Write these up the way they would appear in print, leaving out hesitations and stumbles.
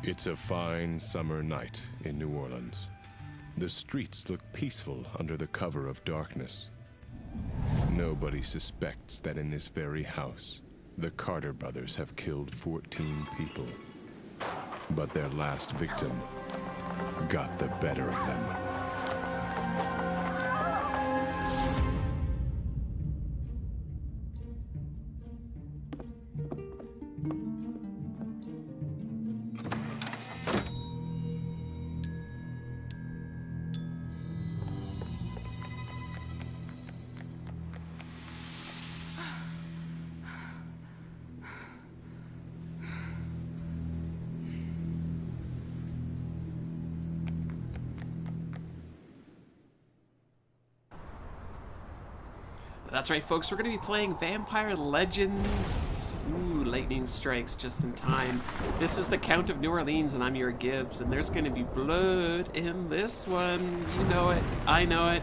It's a fine summer night in New Orleans. The streets look peaceful under the cover of darkness. Nobody suspects that in this very house, the Carter brothers have killed 14 people. But their last victim got the better of them. That's right, folks. We're going to be playing Vampire Legends. Ooh, lightning strikes just in time. This is the Count of New Orleans, and I'm your Gibs, and there's going to be blood in this one. You know it. I know it.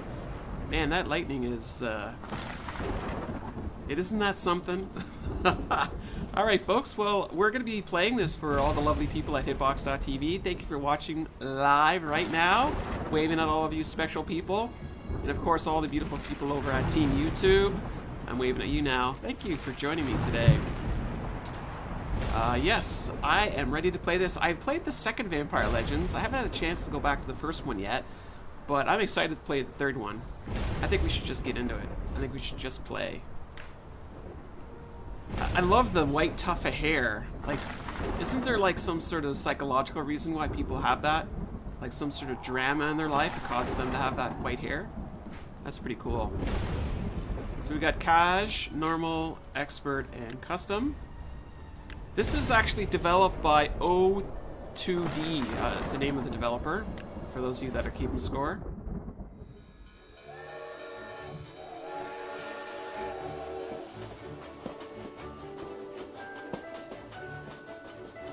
Man, that lightning is, it isn't that something? All right, folks. Well, we're going to be playing this for all the lovely people at hitbox.tv. Thank you for watching live right now. Waving at all of you special people. And of course, all the beautiful people over at Team YouTube. I'm waving at you now. Thank you for joining me today. Yes, I am ready to play this. I've played the second Vampire Legends. I haven't had a chance to go back to the first one yet, but I'm excited to play the third one. I think we should just get into it. I think we should just play. I love the white tuft of hair. Like, isn't there like some sort of psychological reason why people have that? Like some sort of drama in their life that causes them to have that white hair? That's pretty cool. So we got Cash, Normal, Expert, and Custom. This is actually developed by O2D, is the name of the developer, for those of you that are keeping score.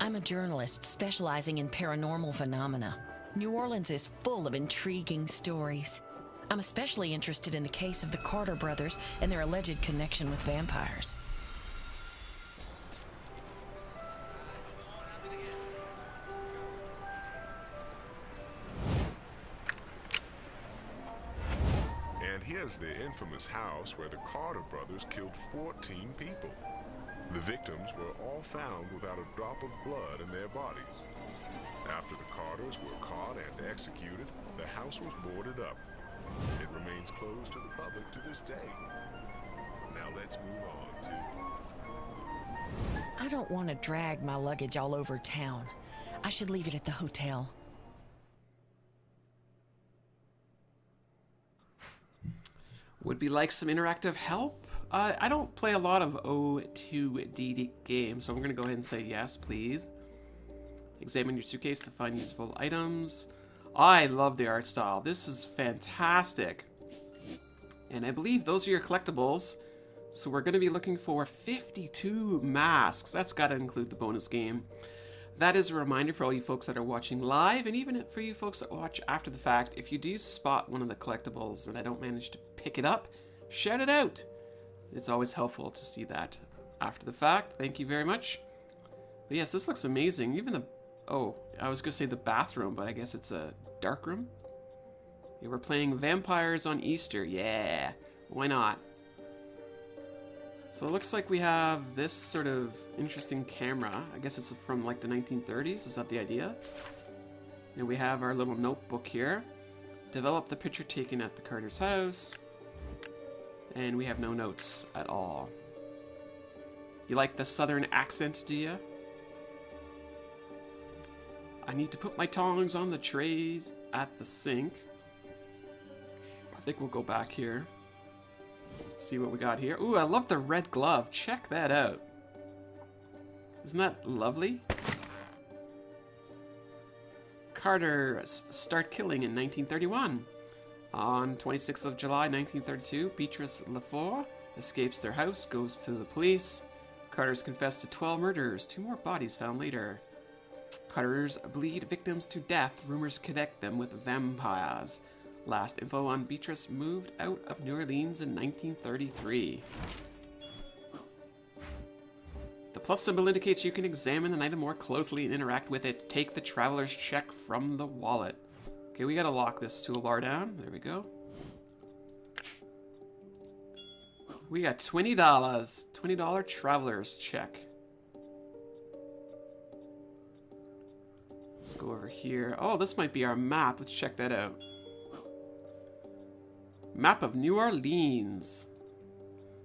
I'm a journalist specializing in paranormal phenomena. New Orleans is full of intriguing stories. I'm especially interested in the case of the Carter brothers and their alleged connection with vampires. And here's the infamous house where the Carter brothers killed 14 people. The victims were all found without a drop of blood in their bodies. After the Carters were caught and executed, the house was boarded up. It remains closed to the public to this day. Now let's move on to... I don't want to drag my luggage all over town. I should leave it at the hotel. Would be like some interactive help? I don't play a lot of O2D games, so I'm going to go ahead and say yes, please. Examine your suitcase to find useful items. I love the art style. This is fantastic. And I believe those are your collectibles. So we're going to be looking for 52 masks. That's got to include the bonus game. That is a reminder for all you folks that are watching live, and even for you folks that watch after the fact, if you do spot one of the collectibles and I don't manage to pick it up, shout it out. It's always helpful to see that after the fact. Thank you very much. But yes, this looks amazing. Even the... Oh, I was going to say the bathroom, but I guess it's a dark room. Yeah, we're playing Vampires on Easter. Yeah, why not? So it looks like we have this sort of interesting camera. I guess it's from like the 1930s. Is that the idea? And we have our little notebook here. Develop the picture taken at the Carter's house. And we have no notes at all. You like the southern accent, do you? I need to put my tongs on the trays at the sink. I think we'll go back here. See what we got here. Ooh, I love the red glove. Check that out. Isn't that lovely? Carter start killing in 1931. On 26th of July 1932, Beatrice Lefort escapes their house, goes to the police. Carter's confessed to 12 murders, 2 more bodies found later. Carters bleed victims to death. Rumors connect them with vampires. Last info on Beatrice moved out of New Orleans in 1933. The plus symbol indicates you can examine an item more closely and interact with it. Take the traveler's check from the wallet. Okay, we gotta lock this toolbar down. There we go. We got $20. $20 traveler's check. Let's go over here. Oh, this might be our map. Let's check that out. Map of New Orleans.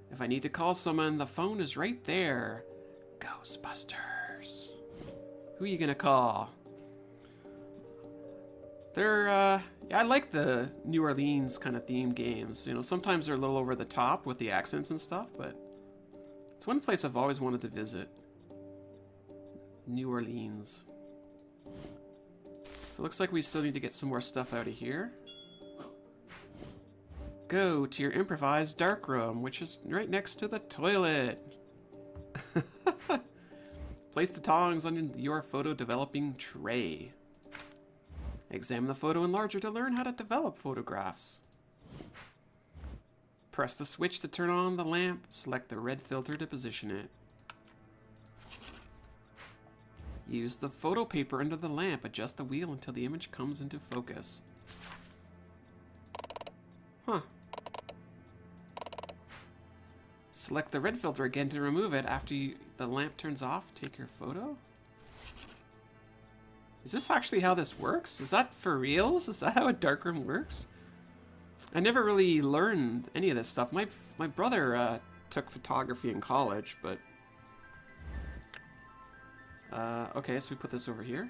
If I need to call someone, the phone is right there. Ghostbusters. Who are you gonna call? They're, yeah, I like the New Orleans kind of themed games. You know, sometimes they're a little over the top with the accents and stuff, but it's one place I've always wanted to visit. New Orleans. So it looks like we still need to get some more stuff out of here. Go to your improvised dark room, which is right next to the toilet. Place the tongs on your photo developing tray. Examine the photo enlarger to learn how to develop photographs. Press the switch to turn on the lamp. Select the red filter to position it. Use the photo paper under the lamp. Adjust the wheel until the image comes into focus. Huh. Select the red filter again to remove it. After the lamp turns off, take your photo. Is this actually how this works? Is that for reals? Is that how a darkroom works? I never really learned any of this stuff. My brother took photography in college, but... okay, so we put this over here.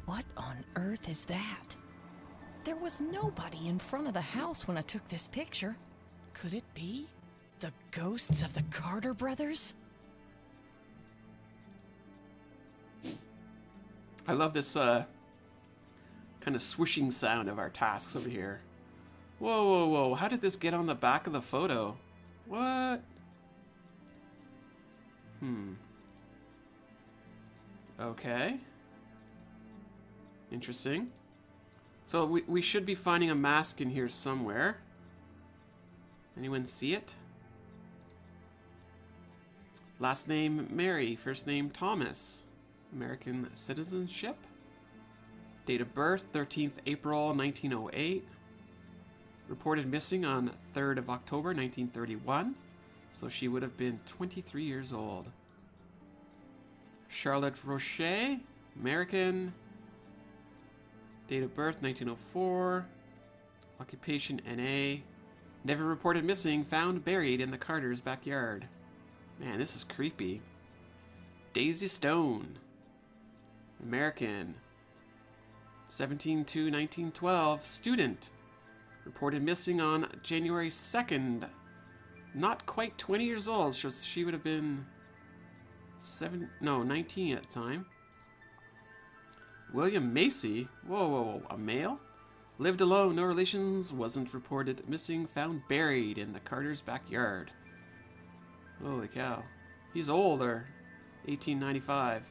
What on earth is that? There was nobody in front of the house when I took this picture. Could it be the ghosts of the Carter brothers? I love this kind of swishing sound of our tasks over here. Whoa, whoa, whoa. How did this get on the back of the photo? What? Okay. Interesting. So we should be finding a mask in here somewhere. Anyone see it? Last name Mary, first name Thomas. American citizenship. Date of birth 13th April 1908. Reported missing on 3rd of October 1931. So she would have been 23 years old. Charlotte Roche, American. Date of birth 1904. Occupation NA. Never reported missing. Found buried in the Carter's backyard. Man, this is creepy. Daisy Stone, American. 17/2/1912. Student. Reported missing on January 2nd. Not quite 20 years old. So she would have been 19 at the time. William Macy. Whoa, whoa, whoa. A male? Lived alone, no relations, wasn't reported missing, found buried in the Carter's backyard. Holy cow. He's older. 1895.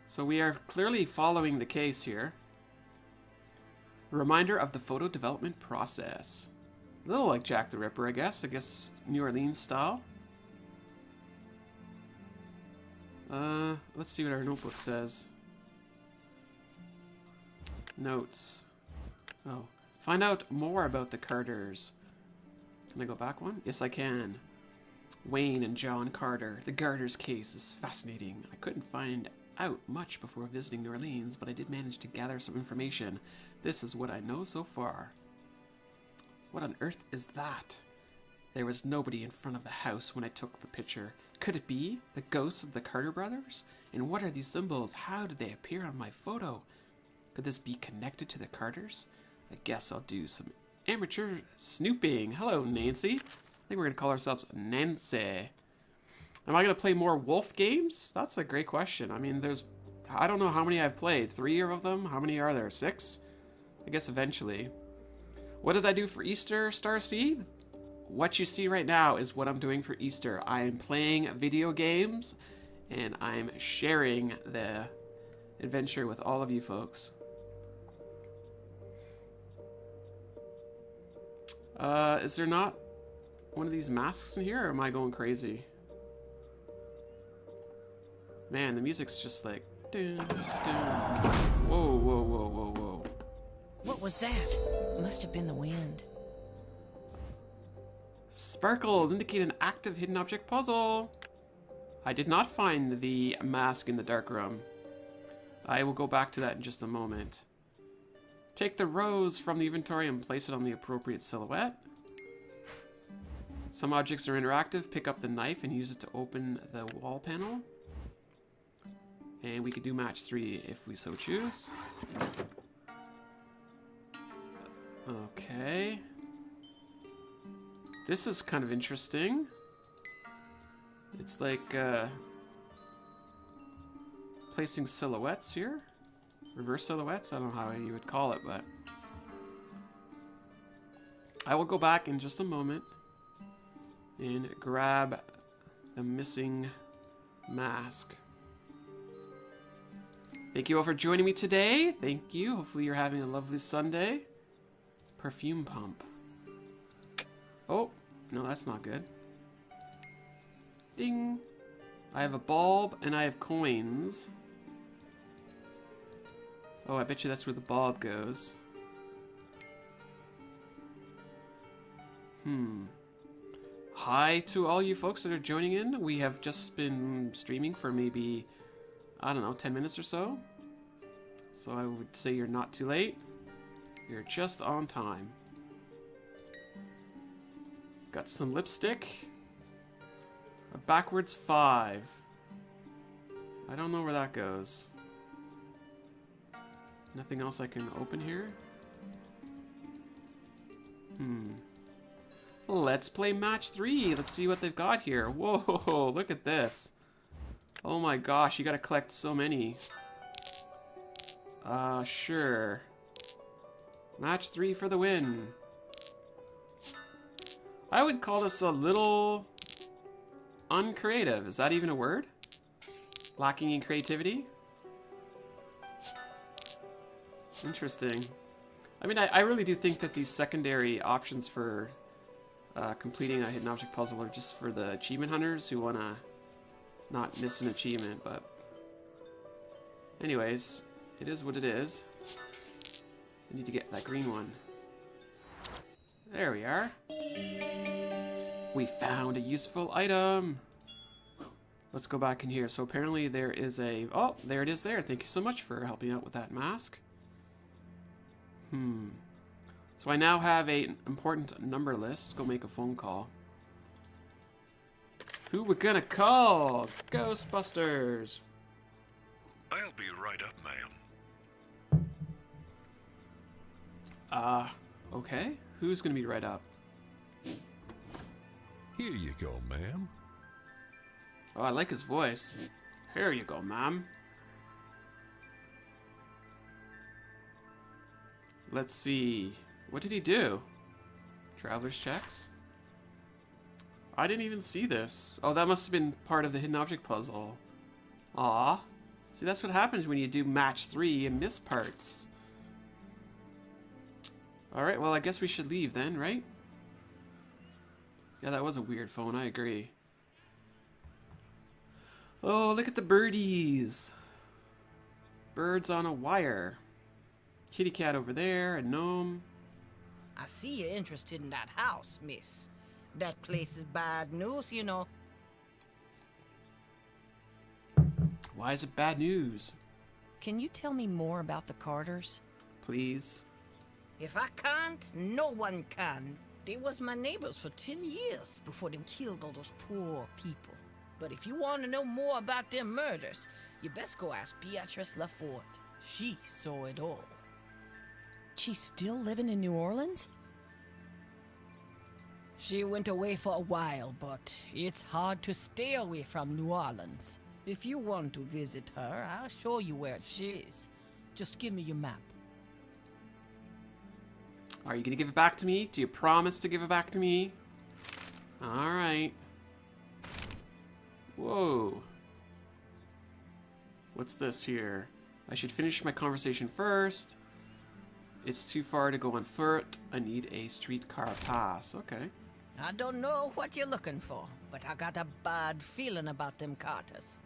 So we are clearly following the case here. A reminder of the photo development process. A little like Jack the Ripper, I guess. New Orleans style. Let's see what our notebook says. Notes. Oh. Find out more about the Carters. Can I go back one? Yes, I can. Wayne and John Carter. The Carters case is fascinating. I couldn't find out much before visiting New Orleans, but I did manage to gather some information. This is what I know so far. What on earth is that? There was nobody in front of the house when I took the picture. Could it be the ghosts of the Carter brothers? And what are these symbols? How did they appear on my photo? Could this be connected to the Carters? I guess I'll do some amateur snooping. Hello, Nancy. I think we're going to call ourselves Nancy. Am I going to play more wolf games? That's a great question. I mean, I don't know how many I've played. 3 of them? How many are there? 6? I guess eventually. What did I do for Easter, Starseed? What you see right now is what I'm doing for Easter. I am playing video games, and I'm sharing the adventure with all of you folks. Is there not one of these masks in here, or am I going crazy? Man, the music's just like... Dun, dun. Whoa, whoa, whoa, whoa, whoa. What was that? Must have been the wind. Sparkles indicate an active hidden object puzzle. I did not find the mask in the dark room. I will go back to that in just a moment. Take the rose from the inventory and place it on the appropriate silhouette. Some objects are interactive. Pick up the knife and use it to open the wall panel. And we could do match 3 if we so choose. Okay. This is kind of interesting. It's like placing silhouettes here. Reverse silhouettes? I don't know how you would call it, but I will go back in just a moment and grab the missing mask. Thank you all for joining me today. Thank you. Hopefully you're having a lovely Sunday. Perfume pump. Oh, no, that's not good. Ding. I have a bulb and I have coins. Oh, I bet you that's where the bulb goes. Hi to all you folks that are joining in. We have just been streaming for maybe, I don't know, 10 minutes or so. So I would say you're not too late. You're just on time. Got some lipstick. A backwards 5. I don't know where that goes. Nothing else I can open here? Let's play match 3. Let's see what they've got here. Whoa, look at this. Oh my gosh, you gotta collect so many. Sure. Match 3 for the win. I would call this a little uncreative. Is that even a word? Lacking in creativity? Interesting. I mean, I really do think that these secondary options for completing a hidden object puzzle are just for the achievement hunters who want to not miss an achievement, but anyways, it is what it is. I need to get that green one. There we are. We found a useful item. Let's go back in here. So apparently there is a... Oh, there it is there. Thank you so much for helping out with that mask. So I now have an important number list. Let's go make a phone call. Who we're gonna call? Ghostbusters. I'll be right up, ma'am. Okay. Who's gonna be right up? Here you go, ma'am. Oh, I like his voice. Here you go, ma'am. Let's see. What did he do? Traveler's checks? I didn't even see this. Oh, that must have been part of the hidden object puzzle. Aw. See, that's what happens when you do match 3 and miss parts. Alright, well, I guess we should leave then, right? Yeah, that was a weird phone, I agree. Oh, look at the birdies. Birds on a wire. Kitty cat over there, a gnome. I see you're interested in that house, miss. That place is bad news, you know. Why is it bad news? Can you tell me more about the Carters? Please. If I can't, no one can. They was my neighbors for 10 years before they killed all those poor people. But if you want to know more about their murders, you best go ask Beatrice LaForte. She saw it all. She's still living in New Orleans? She went away for a while, but it's hard to stay away from New Orleans. If you want to visit her, I'll show you where she is. Just give me your map. Are you gonna give it back to me? Do you promise to give it back to me? Alright. Whoa. What's this here? I should finish my conversation first. It's too far to go on foot. I need a streetcar pass. Okay. I don't know what you're looking for, but I got a bad feeling about them carters.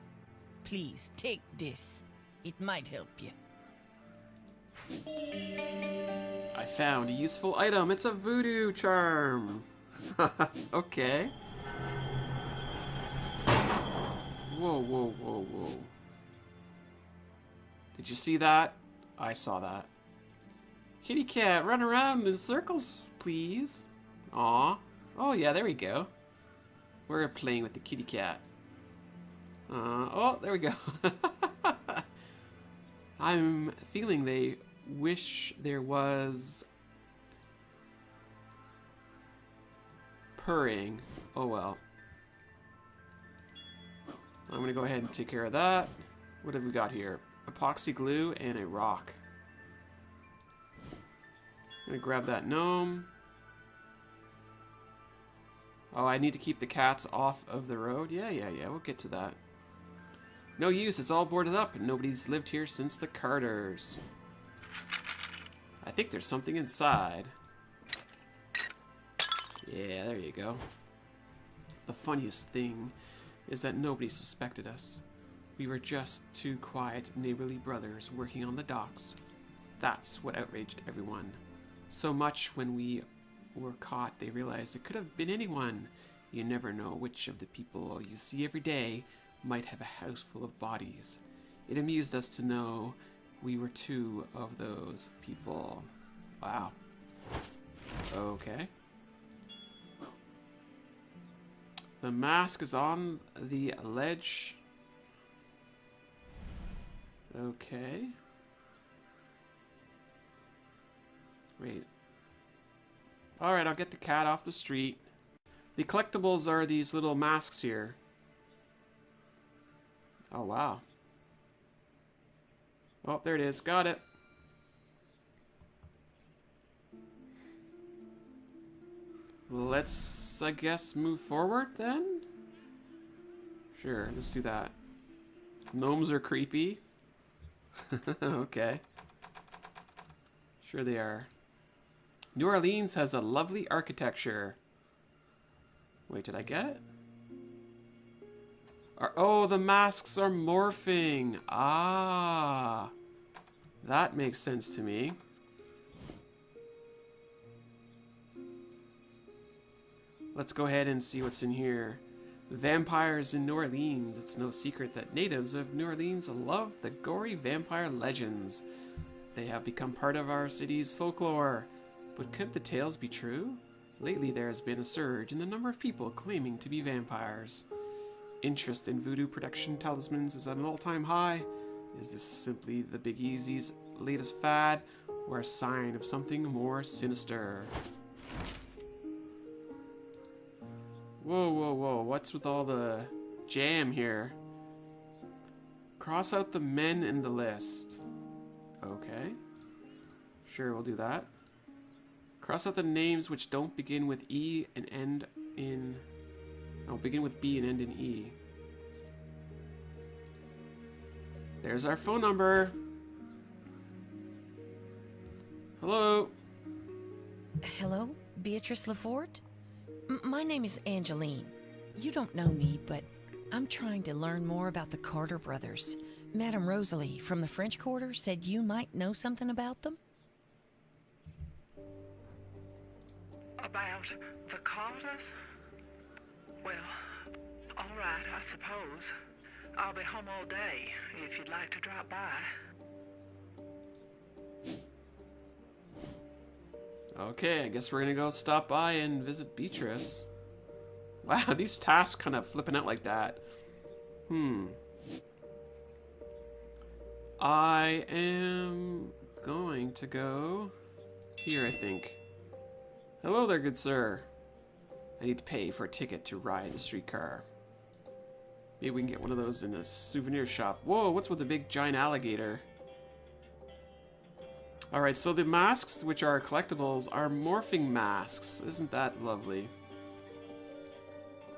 Please, take this. It might help you. I found a useful item. It's a voodoo charm. Okay. Whoa, whoa, whoa, whoa. Did you see that? I saw that. Kitty cat, run around in circles, please. Aw. Oh, yeah, there we go. We're playing with the kitty cat. Oh, there we go. I'm feeling they wish there was purring. Oh, well. I'm gonna go ahead and take care of that. What have we got here? Epoxy glue and a rock. I'm gonna grab that gnome. Oh, I need to keep the cats off of the road? Yeah, we'll get to that. No use, it's all boarded up and nobody's lived here since the Carters. I think there's something inside. Yeah, there you go. The funniest thing is that nobody suspected us. We were just two quiet, neighborly brothers working on the docks. That's what outraged everyone. So much when we were caught, they realized it could have been anyone. You never know which of the people you see every day might have a house full of bodies. It amused us to know we were two of those people. Wow. Okay. The mask is on the ledge. Okay. Wait. Alright, I'll get the cat off the street. The collectibles are these little masks here. Oh, wow. Oh, there it is. Got it. Let's, I guess, move forward then? Sure, let's do that. Gnomes are creepy. Okay. Sure they are. New Orleans has a lovely architecture. Wait, did I get it? Oh, the masks are morphing. Ah. That makes sense to me. Let's go ahead and see what's in here. Vampires in New Orleans. It's no secret that natives of New Orleans love the gory vampire legends. They have become part of our city's folklore. But could the tales be true? Lately there has been a surge in the number of people claiming to be vampires. Interest in voodoo protection talismans is at an all-time high. Is this simply the Big Easy's latest fad, or a sign of something more sinister? Whoa, whoa, whoa, what's with all the jam here? Cross out the men in the list. Okay. Sure, we'll do that. Cross out the names which don't begin with E and end in... No, begin with B and end in E. There's our phone number. Hello? Hello, Beatrice Lafort? My name is Angeline. You don't know me, but I'm trying to learn more about the Carter brothers. Madame Rosalie from the French Quarter said you might know something about them. About the Carters? Well, all right, I suppose. I'll be home all day if you'd like to drop by. Okay, I guess we're gonna go stop by and visit Beatrice. Wow, these tasks kind of flipping out like that. I am going to go here, I think. Hello there, good sir. I need to pay for a ticket to ride the streetcar. Maybe we can get one of those in a souvenir shop. Whoa, what's with the big giant alligator? Alright, so the masks, which are collectibles, are morphing masks. Isn't that lovely?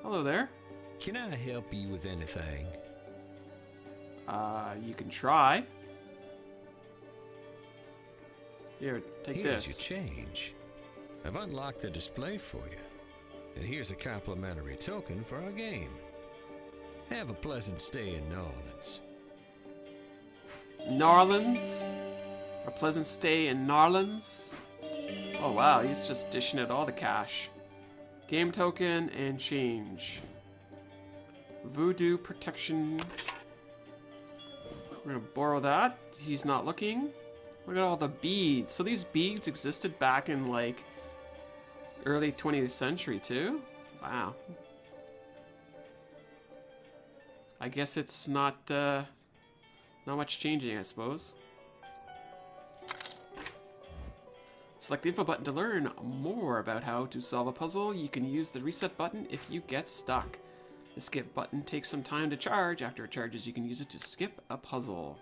Hello there. Can I help you with anything? You can try. Here, take Here's this. your change. I've unlocked the display for you. And here's a complimentary token for our game. Have a pleasant stay in New Orleans. New Orleans? A pleasant stay in New Orleans? Oh wow, he's just dishing out all the cash. Game token and change. Voodoo protection. We're gonna borrow that. He's not looking. Look at all the beads. So these beads existed back in like early 20th century too? Wow. I guess it's not much changing, I suppose. Select the info button to learn more about how to solve a puzzle. You can use the reset button if you get stuck. The skip button takes some time to charge. After it charges, you can use it to skip a puzzle.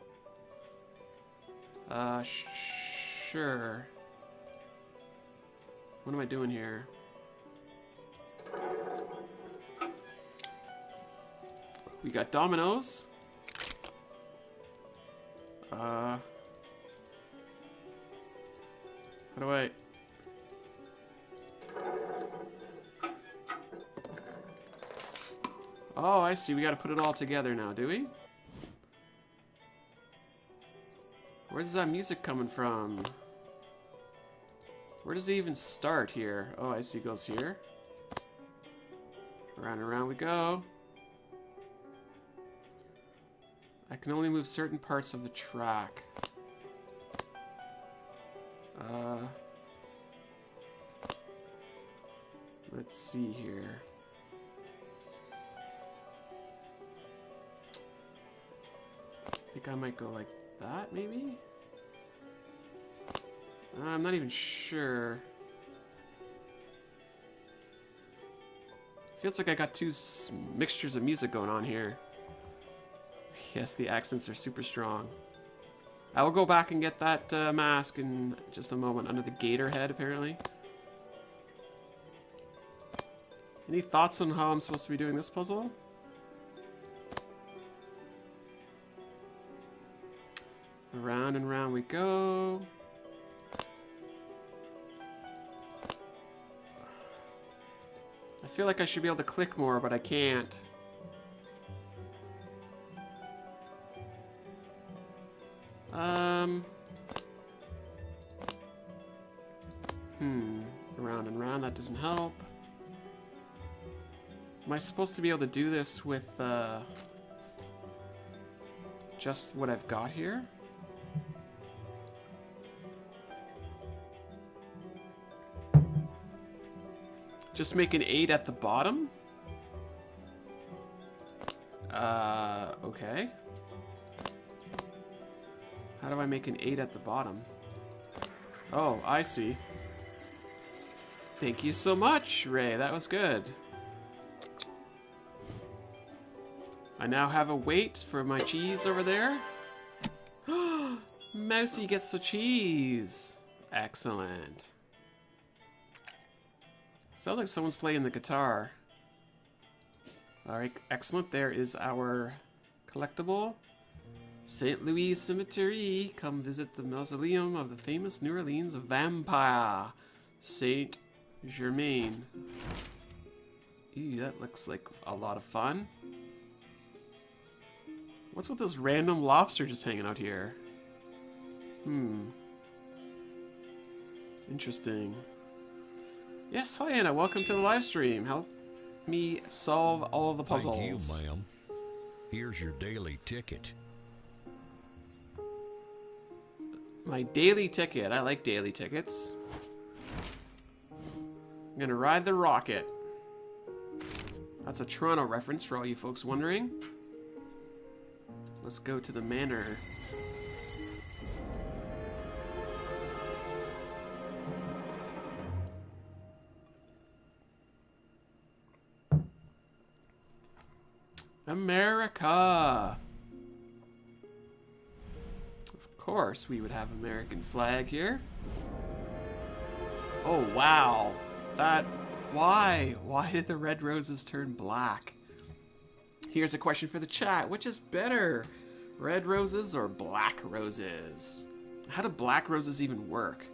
Sure. What am I doing here? We got dominoes. How do I... Oh, I see. We gotta put it all together now, do we? Where's that music coming from? Where does it even start here? Oh, I see. It goes here. Around and around we go. I can only move certain parts of the track. Let's see here. I think I might go like that, maybe? I'm not even sure. Feels like I got two mixtures of music going on here. Yes, the accents are super strong. I will go back and get that mask in just a moment under the gator head, apparently. Any thoughts on how I'm supposed to be doing this puzzle? Around and round we go. I feel like I should be able to click more, but I can't. Around and round, that doesn't help. Am I supposed to be able to do this with just what I've got here? Just make an 8 at the bottom? Okay. How do I make an 8 at the bottom? Oh, I see. Thank you so much, Ray. That was good. I now have a weight for my cheese over there. Mousy gets the cheese. Excellent. Sounds like someone's playing the guitar. Alright, excellent. There is our collectible. St. Louis Cemetery. Come visit the mausoleum of the famous New Orleans vampire, Saint Germain. Ew, that looks like a lot of fun. What's with this random lobster just hanging out here? Interesting. Yes, hi Anna, welcome to the live stream. Help me solve all the puzzles. Thank you, ma'am. Here's your daily ticket. My daily ticket. I like daily tickets. I'm gonna ride the rocket. That's a Toronto reference for all you folks wondering. Let's go to the manor. America! Of course we would have American flag here. Oh wow! That... Why? Why did the red roses turn black? Here's a question for the chat. Which is better? Red roses or black roses? How do black roses even work?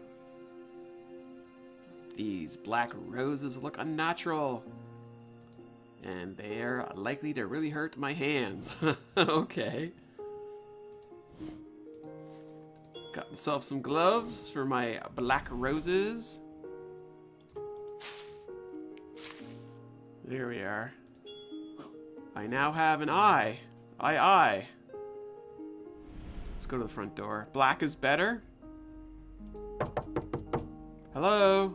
These black roses look unnatural. And they're likely to really hurt my hands. Okay. Got myself some gloves for my black roses. There we are. I now have an eye. Eye. Let's go to the front door. Black is better. Hello?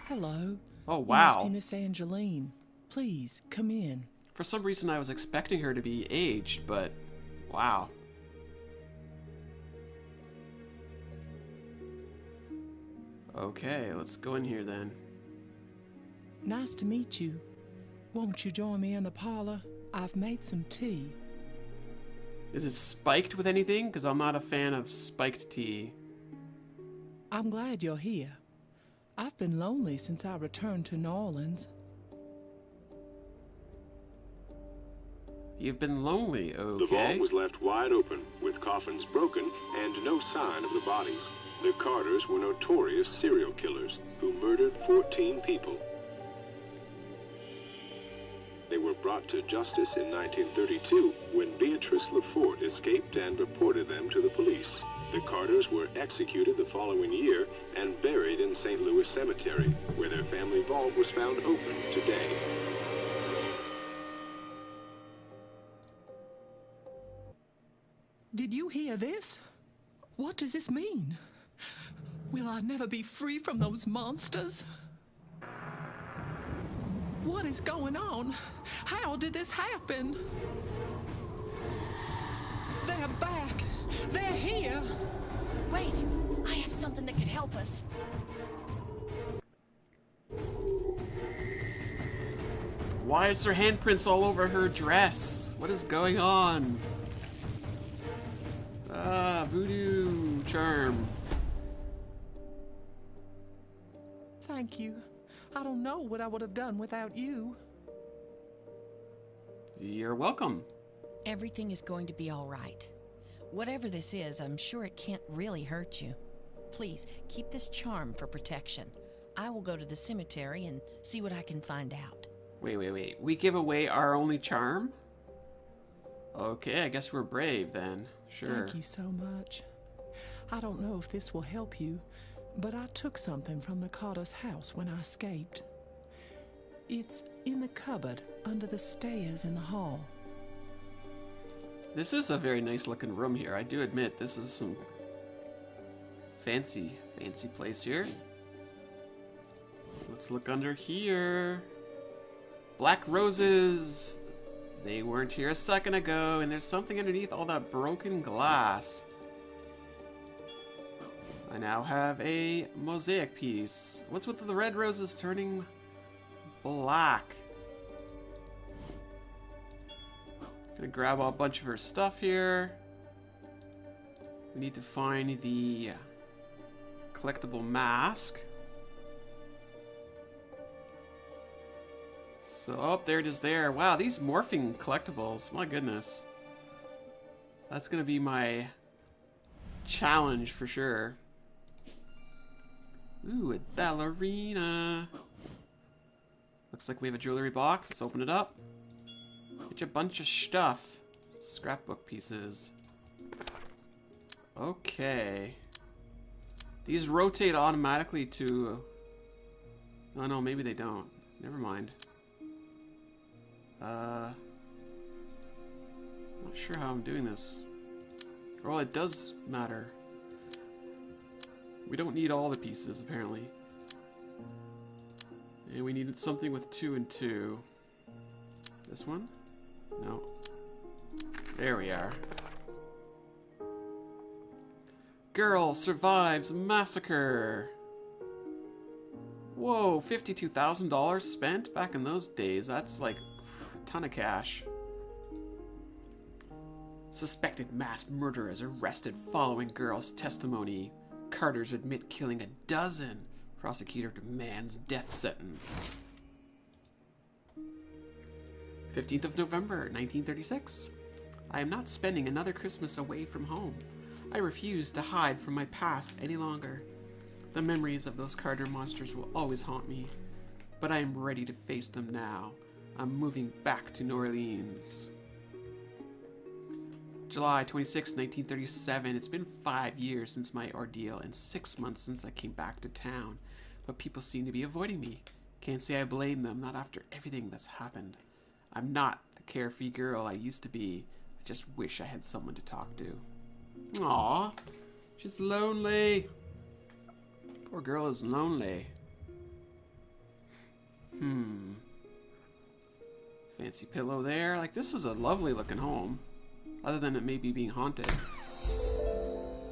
Hello. Oh, You wow. must be Miss Angeline. Please, come in. For some reason I was expecting her to be aged, but wow. Okay, let's go in here then. Nice to meet you. Won't you join me in the parlor? I've made some tea. Is it spiked with anything? Because I'm not a fan of spiked tea. I'm glad you're here. I've been lonely since I returned to New Orleans. You've been lonely, The vault okay. was left wide open, with coffins broken and no sign of the bodies. The Carters were notorious serial killers who murdered 14 people. They were brought to justice in 1932 when Beatrice LaForte escaped and reported them to the police. The Carters were executed the following year and buried in St. Louis Cemetery, where their family vault was found open today. Did you hear this? What does this mean? Will I never be free from those monsters? What is going on? How did this happen? They're back. They're here. Wait, I have something that could help us. Why is there handprints all over her dress? What is going on? Ah, voodoo charm. Thank you. I don't know what I would have done without you. You're welcome. Everything is going to be all right. Whatever this is, I'm sure it can't really hurt you. Please, keep this charm for protection. I will go to the cemetery and see what I can find out. Wait. We give away our only charm? Okay, I guess we're brave then. Sure. Thank you so much. I don't know if this will help you, but I took something from the Carter's house when I escaped. It's in the cupboard under the stairs in the hall. This is a very nice looking room here. I do admit this is some fancy place here. Let's look under here. Black roses. They weren't here a second ago, and there's something underneath all that broken glass. I now have a mosaic piece. What's with the red roses turning black? Gonna grab a bunch of her stuff here. We need to find the collectible mask. So, oh, there it is there. Wow, these morphing collectibles, my goodness. That's gonna be my challenge for sure. Ooh, a ballerina. Looks like we have a jewelry box. Let's open it up. Get you a bunch of stuff. Scrapbook pieces. Okay. These rotate automatically to... Oh no, maybe they don't. Never mind. Not sure how I'm doing this. Well, it does matter. We don't need all the pieces, apparently. And we needed something with 2 and 2. This one? No. There we are. Girl survives massacre. Whoa, $52,000 spent back in those days. That's like a ton of cash. Suspected mass murderers arrested following girl's testimony. Carters admit killing a dozen. Prosecutor demands death sentence. 15th of November, 1936. I am not spending another Christmas away from home. I refuse to hide from my past any longer. The memories of those Carter monsters will always haunt me, but I am ready to face them now. I'm moving back to New Orleans. July 26, 1937. It's been 5 years since my ordeal and 6 months since I came back to town, but people seem to be avoiding me. Can't say I blame them, not after everything that's happened. I'm not the carefree girl I used to be. I just wish I had someone to talk to. Aww, she's lonely. Poor girl is lonely. Fancy pillow there. Like, this is a lovely looking home. Other than it maybe being haunted.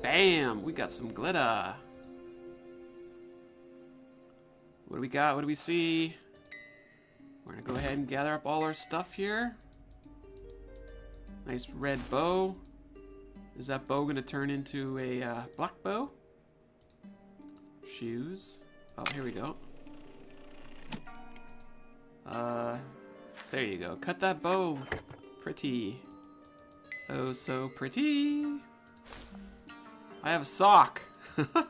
Bam! We got some glitter. What do we got? What do we see? We're gonna go ahead and gather up all our stuff here. Nice red bow. Is that bow gonna turn into a black bow? Shoes. Oh, here we go. There you go. Cut that bow. Pretty. Oh, so pretty. I have a sock.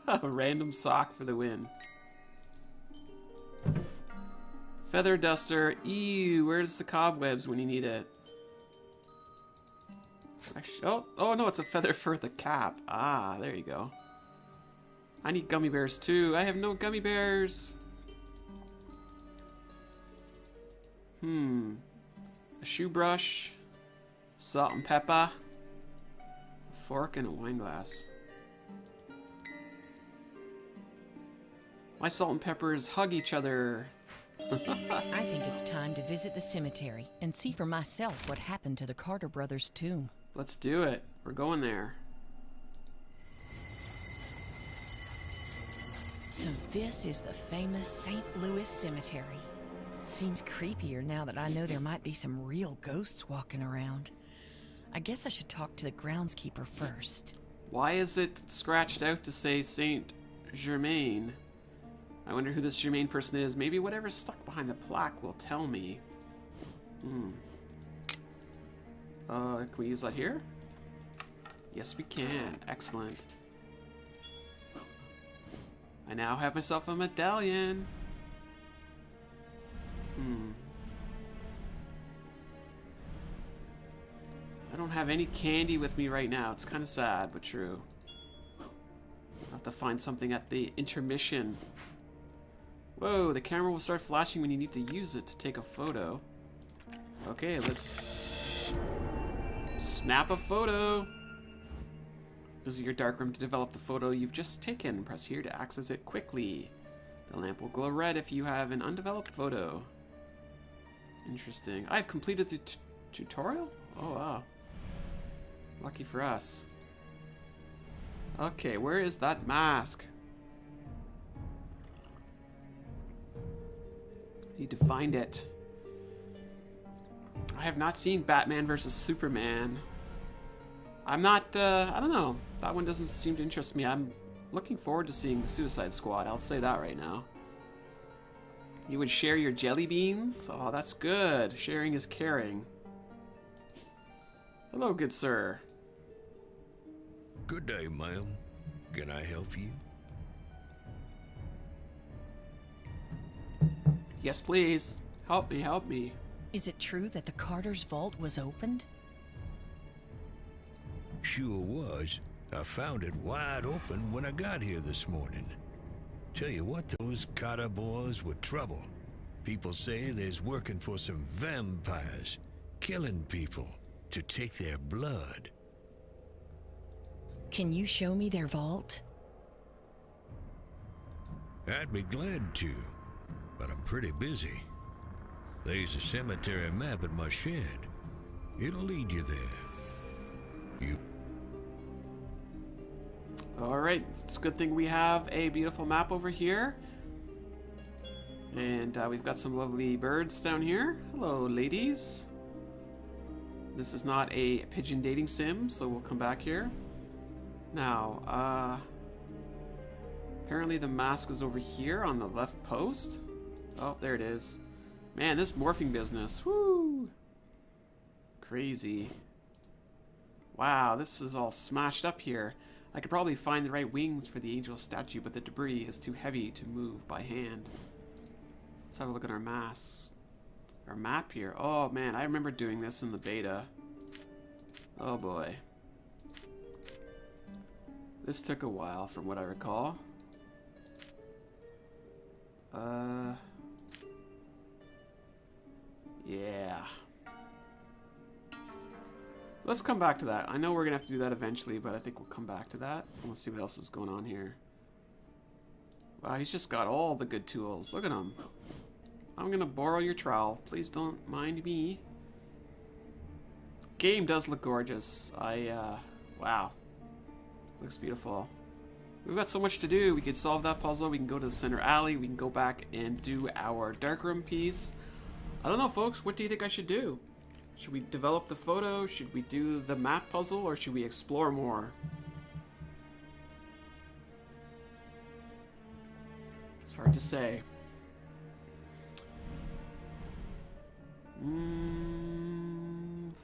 A random sock for the win. Feather duster. Ew, where's the cobwebs when you need it? Oh no, it's a feather for the cap. Ah, there you go. I need gummy bears too. I have no gummy bears. A shoe brush. Salt and pepper. A fork and a wine glass. My salt and peppers hug each other. I think it's time to visit the cemetery and see for myself what happened to the Carter brothers' tomb. Let's do it. We're going there. So this is the famous St. Louis Cemetery. Seems creepier now that I know there might be some real ghosts walking around. I guess I should talk to the groundskeeper first. Why is it scratched out to say Saint Germain? I wonder who this Germain person is. Maybe whatever's stuck behind the plaque will tell me. Can we use that here? Yes, we can. Excellent. I now have myself a medallion. I don't have any candy with me right now. It's kind of sad, but true. I'll have to find something at the intermission. Whoa, the camera will start flashing when you need to use it to take a photo. Okay, let's snap a photo. Visit your darkroom to develop the photo you've just taken. Press here to access it quickly. The lamp will glow red if you have an undeveloped photo. Interesting. I've completed the tutorial? Oh, wow. Lucky for us. Okay, where is that mask? Need to find it. I have not seen Batman versus Superman. I'm not, I don't know. That one doesn't seem to interest me. I'm looking forward to seeing the Suicide Squad. I'll say that right now. You would share your jelly beans? Oh, that's good. Sharing is caring. Hello, good sir. Good day, ma'am. Can I help you? Yes, please. Help me, help me. Is it true that the Carter's vault was opened? Sure was. I found it wide open when I got here this morning. Tell you what, those Carter boys were trouble. People say they's working for some vampires, killing people to take their blood. Can you show me their vault? I'd be glad to, but I'm pretty busy. There's a cemetery map at my shed. It'll lead you there. Alright, it's a good thing we have a beautiful map over here. And we've got some lovely birds down here. Hello, ladies. This is not a pigeon dating sim, so we'll come back here. Now, apparently the mask is over here on the left post. Oh, there it is. Man, this morphing business. Woo! Crazy. Wow, this is all smashed up here. I could probably find the right wings for the angel statue, but the debris is too heavy to move by hand. Let's have a look at our mass. Our map here. Oh man, I remember doing this in the beta. Oh boy. This took a while from what I recall. Yeah. Let's come back to that. I know we're gonna have to do that eventually, but I think we'll come back to that. Let's see what else is going on here. Wow, he's just got all the good tools. Look at him. I'm gonna borrow your trowel. Please don't mind me. Game does look gorgeous. Wow. Looks beautiful. We've got so much to do. We could solve that puzzle. We can go to the center alley. We can go back and do our darkroom piece. I don't know, folks. What do you think I should do? Should we develop the photo? Should we do the map puzzle? Or should we explore more? It's hard to say.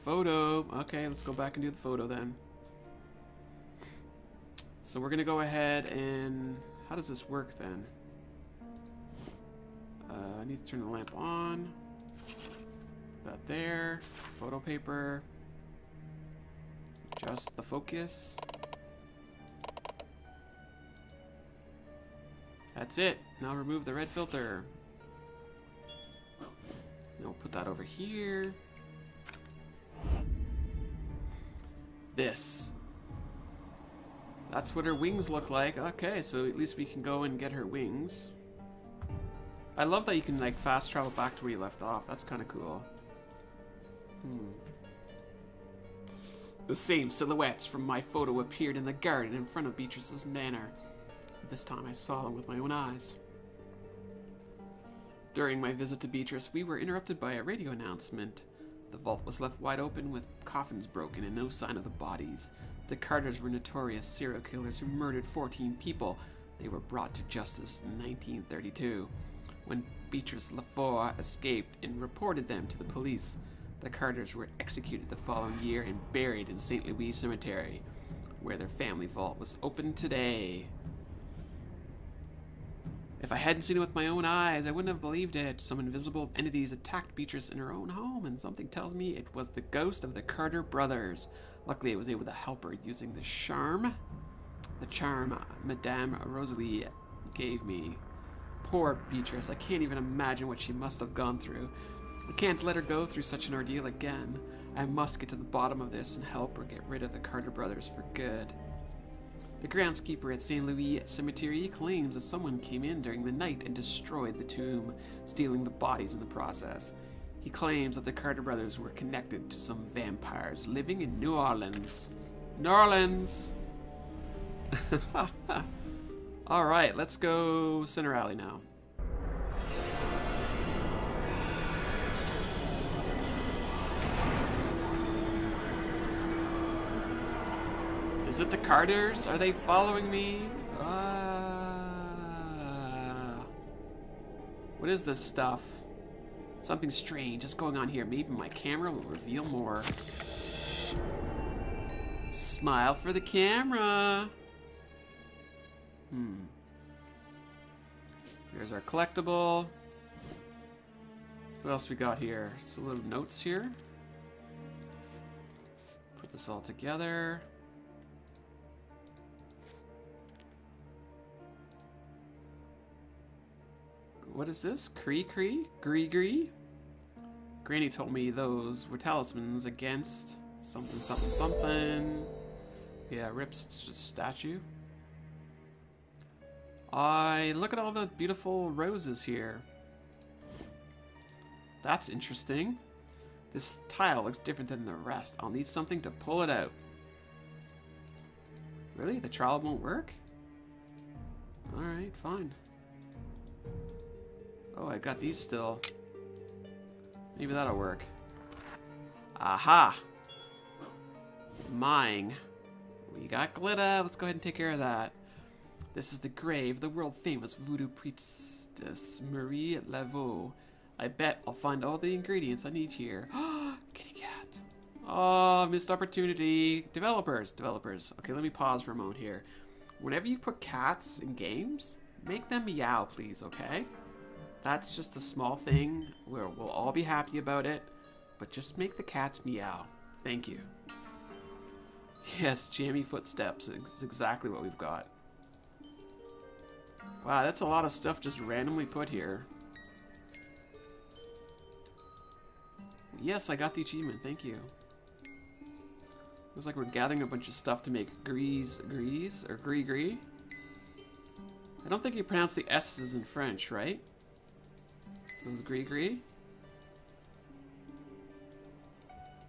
Photo. Okay, let's go back and do the photo then. So we're gonna go ahead and... How does this work then? I need to turn the lamp on. Put that there. Photo paper. Adjust the focus. That's it. Now remove the red filter. Now we'll put that over here. This. That's what her wings look like. Okay, so at least we can go and get her wings. I love that you can like fast travel back to where you left off. That's kind of cool. The same silhouettes from my photo appeared in the garden in front of Beatrice's manor. This time I saw them with my own eyes. During my visit to Beatrice, we were interrupted by a radio announcement. The vault was left wide open with coffins broken and no sign of the bodies. The Carters were notorious serial killers who murdered 14 people. They were brought to justice in 1932. When Beatrice LaFour escaped and reported them to the police, the Carters were executed the following year and buried in St. Louis Cemetery, where their family vault was open today. If I hadn't seen it with my own eyes, I wouldn't have believed it. Some invisible entities attacked Beatrice in her own home, and something tells me it was the ghost of the Carter brothers. Luckily, I was able to help her using the charm Madame Rosalie gave me. Poor Beatrice, I can't even imagine what she must have gone through. I can't let her go through such an ordeal again. I must get to the bottom of this and help her get rid of the Carter brothers for good. The groundskeeper at St. Louis Cemetery claims that someone came in during the night and destroyed the tomb, stealing the bodies in the process. He claims that the Carter brothers were connected to some vampires living in New Orleans. New Orleans! Alright, let's go Center Alley now. Is it the Carters? Are they following me? What is this stuff? Something strange is going on here. Maybe my camera will reveal more. Smile for the camera. Here's our collectible. What else we got here? Some little notes here. Put this all together. What is this? Cree? Gree? Granny told me those were talismans against something. Yeah, Rip's statue. Look at all the beautiful roses here. That's interesting. This tile looks different than the rest. I'll need something to pull it out. Really? The trowel won't work? Alright, fine. Oh, I got these still. Maybe that'll work. Aha! Mine. We got glitter. Let's go ahead and take care of that. This is the grave of the world-famous voodoo priestess Marie Laveau. I bet I'll find all the ingredients I need here. Kitty cat. Oh, missed opportunity. Developers. Okay, let me pause for a moment here. Whenever you put cats in games, make them meow, please, okay? That's just a small thing where we'll all be happy about it, but just make the cats meow. Thank you. Yes, jammy footsteps is exactly what we've got. Wow, that's a lot of stuff just randomly put here. Yes, I got the achievement, thank you. Looks like we're gathering a bunch of stuff to make grease, or gree. I don't think you pronounce the S's in French, right? Those gree.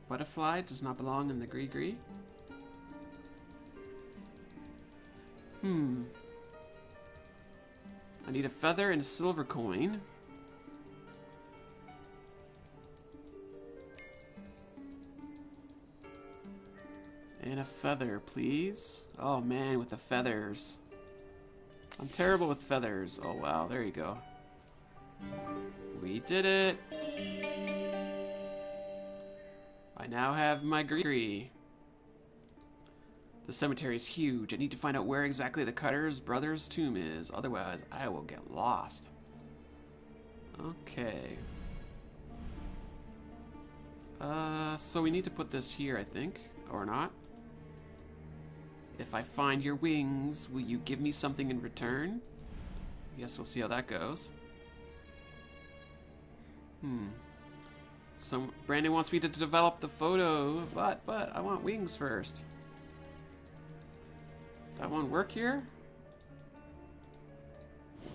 Butterfly does not belong in the gree. I need a feather and a silver coin. And a feather, please. Oh man, with the feathers. I'm terrible with feathers. Oh wow, there you go. We did it. I now have my gree. The cemetery is huge. I need to find out where exactly the Cutter's brother's tomb is. Otherwise, I will get lost. Okay. So we need to put this here, I think. Or not. If I find your wings, will you give me something in return? I guess we'll see how that goes. Brandon wants me to develop the photo, but I want wings first. That won't work here?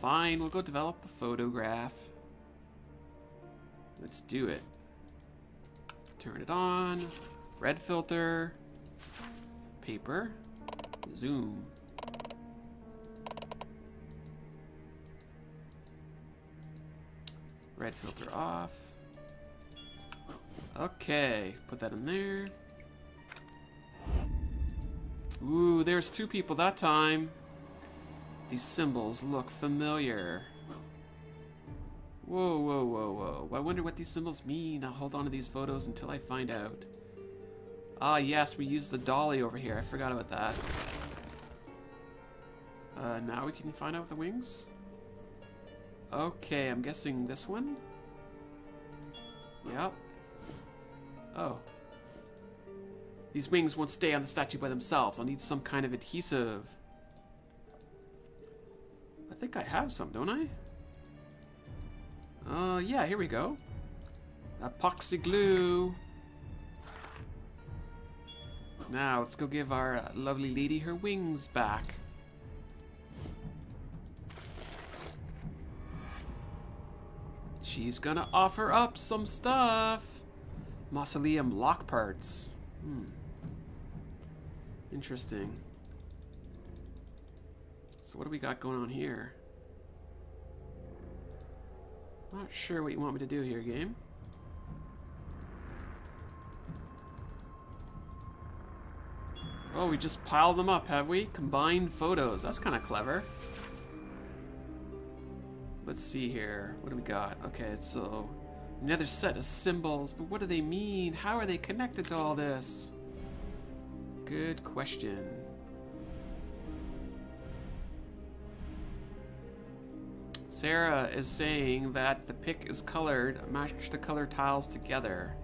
Fine, we'll go develop the photograph. Let's do it. Turn it on. Red filter. Paper. Zoom. Red filter off. Okay, put that in there. Ooh, there's two people that time. These symbols look familiar. Whoa. I wonder what these symbols mean. I'll hold on to these photos until I find out. Ah, yes, we used the dolly over here. I forgot about that. Now we can find out the wings. Okay, I'm guessing this one? Yep. Oh. These wings won't stay on the statue by themselves. I'll need some kind of adhesive. I think I have some, don't I? Yeah, here we go. Epoxy glue. Now, let's go give our lovely lady her wings back. She's gonna offer up some stuff. Mausoleum lock parts. Interesting. So what do we got going on here? Not sure what you want me to do here, game. Oh, we just piled them up, have we? Combined photos. That's kind of clever. Let's see here. What do we got? Okay, so another set of symbols, but what do they mean? How are they connected to all this? Good question. Sarah is saying that the pick is colored. Match the color tiles together.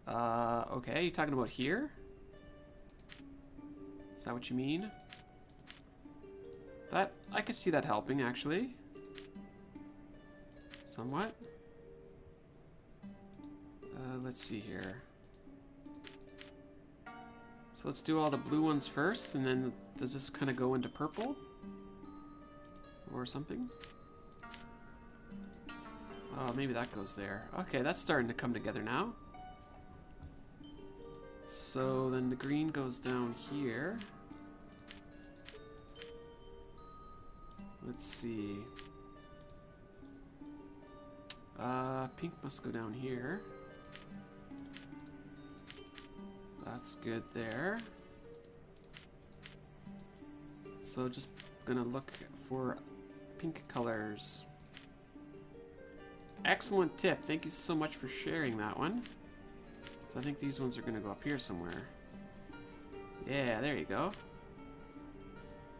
Okay, you talking about here? Is that what you mean? That, I can see that helping, actually. Somewhat. Let's see here. So let's do all the blue ones first, and then does this kind of go into purple? Or something? Oh, maybe that goes there. Okay, that's starting to come together now. So then the green goes down here. Let's see. Pink must go down here. That's good there. So just gonna look for pink colors. Excellent tip. Thank you so much for sharing that one. So I think these ones are going to go up here somewhere. Yeah, there you go.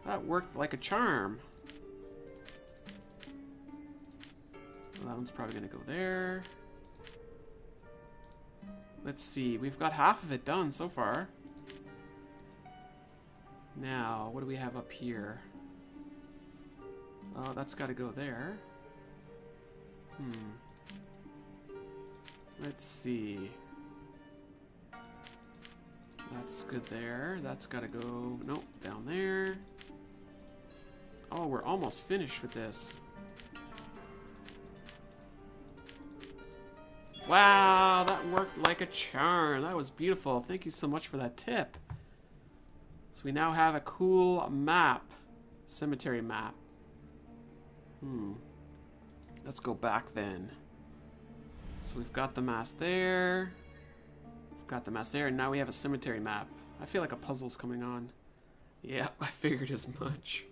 That worked like a charm. So that one's probably going to go there. Let's see. We've got half of it done so far. Now, what do we have up here? Oh, that's got to go there. Let's see. That's good there. That's got to go... Nope, down there. Oh, we're almost finished with this. Wow, that worked like a charm. That was beautiful. Thank you so much for that tip. So we now have a cool map. Cemetery map. Let's go back then. So we've got the mass there. We've got the mass there, and now we have a cemetery map. I feel like a puzzle's coming on. Yeah, I figured as much.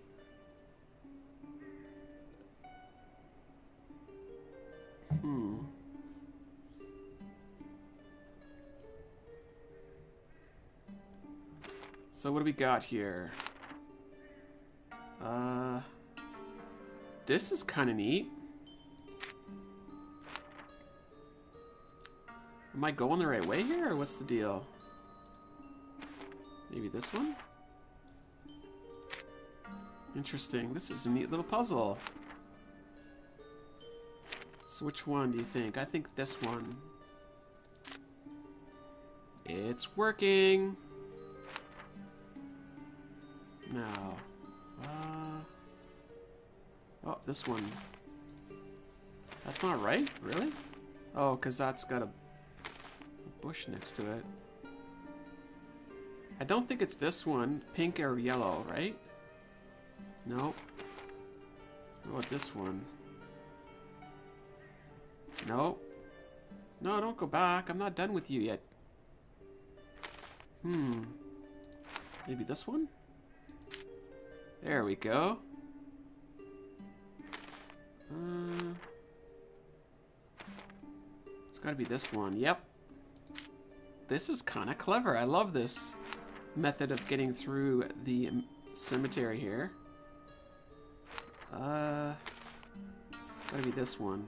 So what do we got here? This is kind of neat. Am I going the right way here, or what's the deal? Maybe this one? Interesting. This is a neat little puzzle. So which one do you think? I think this one. It's working. Now. Oh, this one. That's not right? Really? Oh, because that's got a bush next to it. I don't think it's this one. Pink or yellow, right? No. What about this one? No. No, don't go back. I'm not done with you yet. Maybe this one? There we go. It's gotta be this one. Yep. This is kind of clever. I love this method of getting through the cemetery here. Gotta be this one.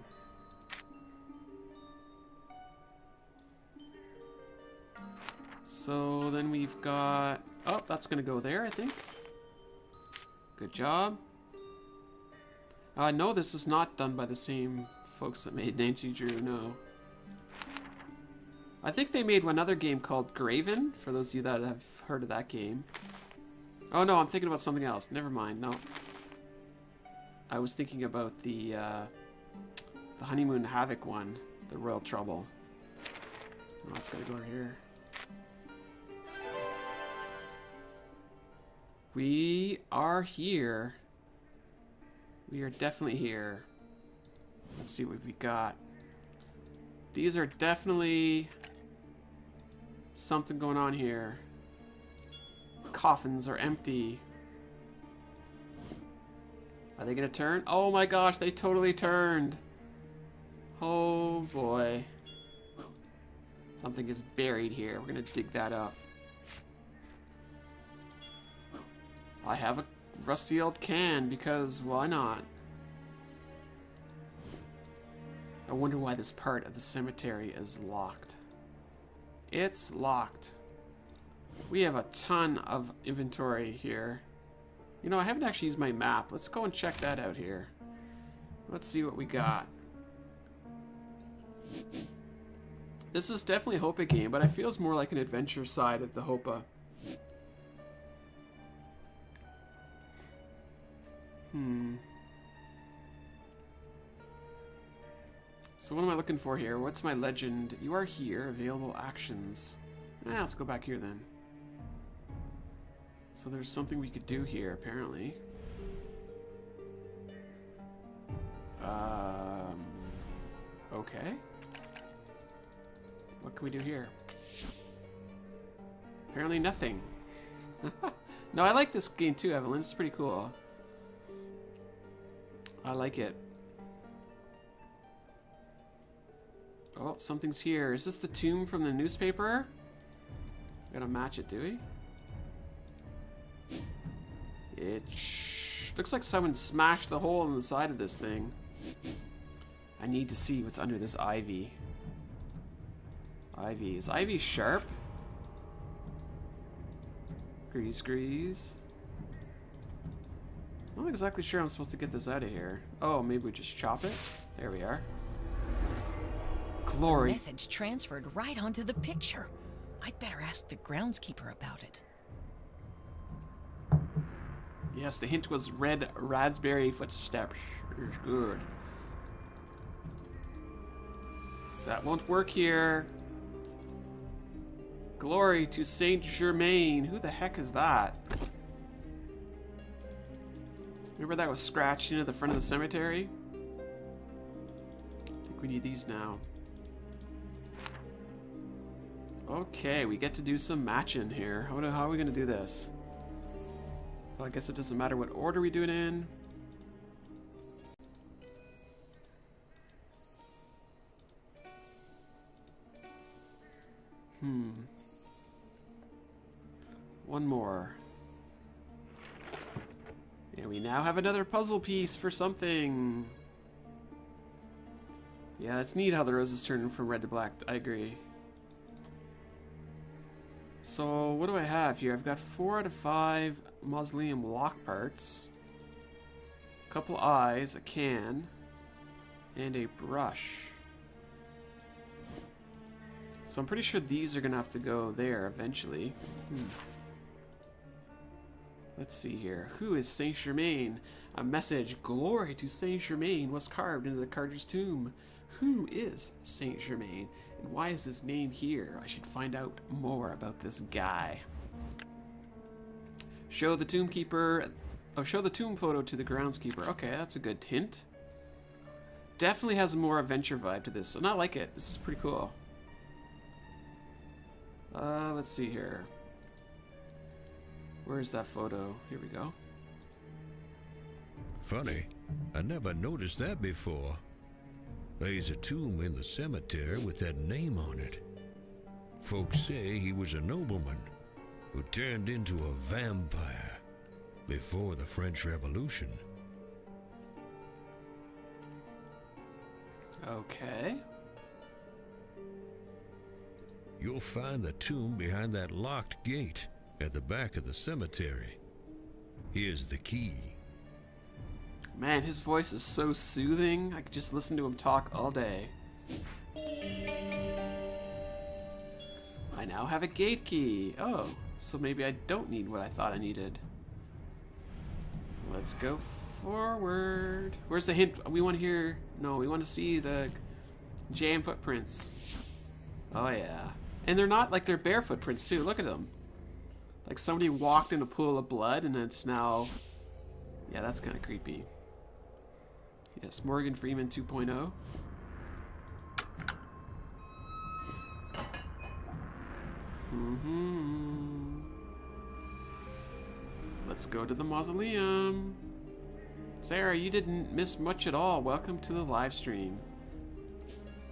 So then we've got... Oh, that's gonna go there, I think. Good job. No, this is not done by the same folks that made Nancy Drew, no. I think they made one other game called Graven, for those of you that have heard of that game. Oh no, I'm thinking about something else. Never mind, no. I was thinking about the Honeymoon Havoc one, the Royal Trouble. Oh, it's gotta go over here. We are here. We are definitely here. Let's see what we got. These are definitely something going on here. Coffins are empty. Are they gonna turn? Oh my gosh, they totally turned. Oh boy. Something is buried here. We're gonna dig that up. I have a rusty old can because why not? I wonder why this part of the cemetery is locked. It's locked. We have a ton of inventory here. You know, I haven't actually used my map. Let's go and check that out here. Let's see what we got. This is definitely a Hopa game, but it feels more like an adventure side of the Hopa. So what am I looking for here? What's my legend? You are here. Available actions. Let's go back here then. So there's something we could do here, apparently. Okay. What can we do here? Apparently nothing. No, I like this game too, Evelyn. It's pretty cool. I like it. Oh, something's here. Is this the tomb from the newspaper? Gotta match it, do we? It looks like someone smashed the hole in the side of this thing. I need to see what's under this ivy. Ivy. Is ivy sharp? Grease, grease. I'm not exactly sure I'm supposed to get this out of here. Oh, maybe we just chop it? There we are. Glory. The message transferred right onto the picture. I'd better ask the groundskeeper about it. Yes, the hint was red raspberry footsteps. Good. That won't work here. Glory to Saint Germain. Who the heck is that? Remember that was scratched into the front of the cemetery? I think we need these now. Okay, we get to do some matching here. How are we going to do this? Well, I guess it doesn't matter what order we do it in. One more. And we now have another puzzle piece for something. Yeah, it's neat how the roses turn from red to black. I agree. So, what do I have here? I've got 4 out of 5 mausoleum lock parts. A couple eyes, a can, and a brush. So I'm pretty sure these are going to have to go there eventually. Let's see here. Who is Saint Germain? A message, glory to Saint Germain, was carved into the carter's tomb. Who is Saint Germain? And why is his name here? I should find out more about this guy. Show the tombkeeper... Oh, show the tomb photo to the groundskeeper. Okay, that's a good hint. Definitely has a more adventure vibe to this, and I like it. This is pretty cool. Let's see here. Where's that photo? Here we go. Funny, I never noticed that before. There's a tomb in the cemetery with that name on it. Folks say he was a nobleman who turned into a vampire before the French Revolution. Okay. You'll find the tomb behind that locked gate at the back of the cemetery. Here's the key. Man, his voice is so soothing. I could just listen to him talk all day. I now have a gate key. Oh, so maybe I don't need what I thought I needed. Let's go forward. Where's the hint? We want to hear... No, we want to see the jam footprints. Oh, yeah. And they're not like they're bare footprints, too. Look at them. Like somebody walked in a pool of blood and it's now... Yeah, that's kind of creepy. Yes, Morgan Freeman 2.0. Let's go to the mausoleum. Sarah, you didn't miss much at all. Welcome to the live stream.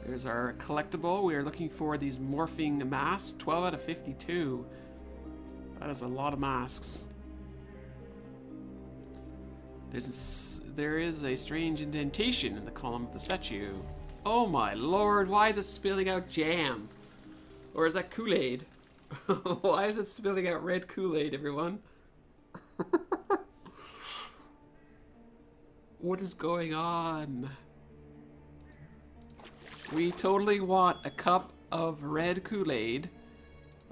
There's our collectible. We are looking for these morphing masks. 12 out of 52. That is a lot of masks. There is a strange indentation in the column of the statue. Oh my lord, why is it spilling out jam? Or is that Kool-Aid? Why is it spilling out red Kool-Aid, everyone? What is going on? We totally want a cup of red Kool-Aid.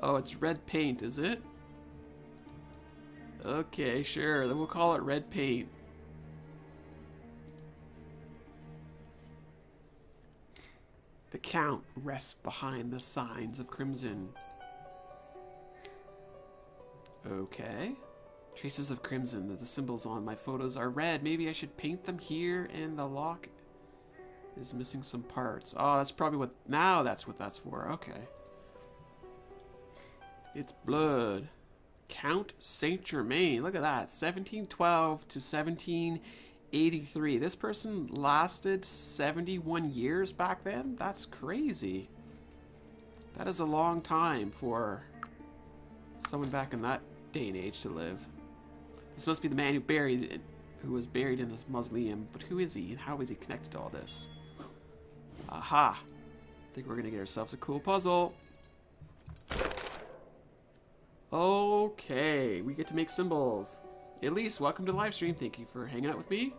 Oh, it's red paint, is it? Okay, sure. Then we'll call it red paint. The Count rests behind the signs of crimson. Okay. Traces of crimson. The symbols on my photos are red. Maybe I should paint them here, and the lock is missing some parts. Oh, that's probably what... Now that's what that's for. Okay. It's blood. Count Saint Germain. Look at that. 1712 to 17 83. This person lasted 71 years back then? That's crazy. That is a long time for someone back in that day and age to live. This must be the man who was buried in this mausoleum. But who is he and how is he connected to all this? Aha. I think we're going to get ourselves a cool puzzle. Okay, we get to make symbols. Elise, welcome to the live stream. Thank you for hanging out with me.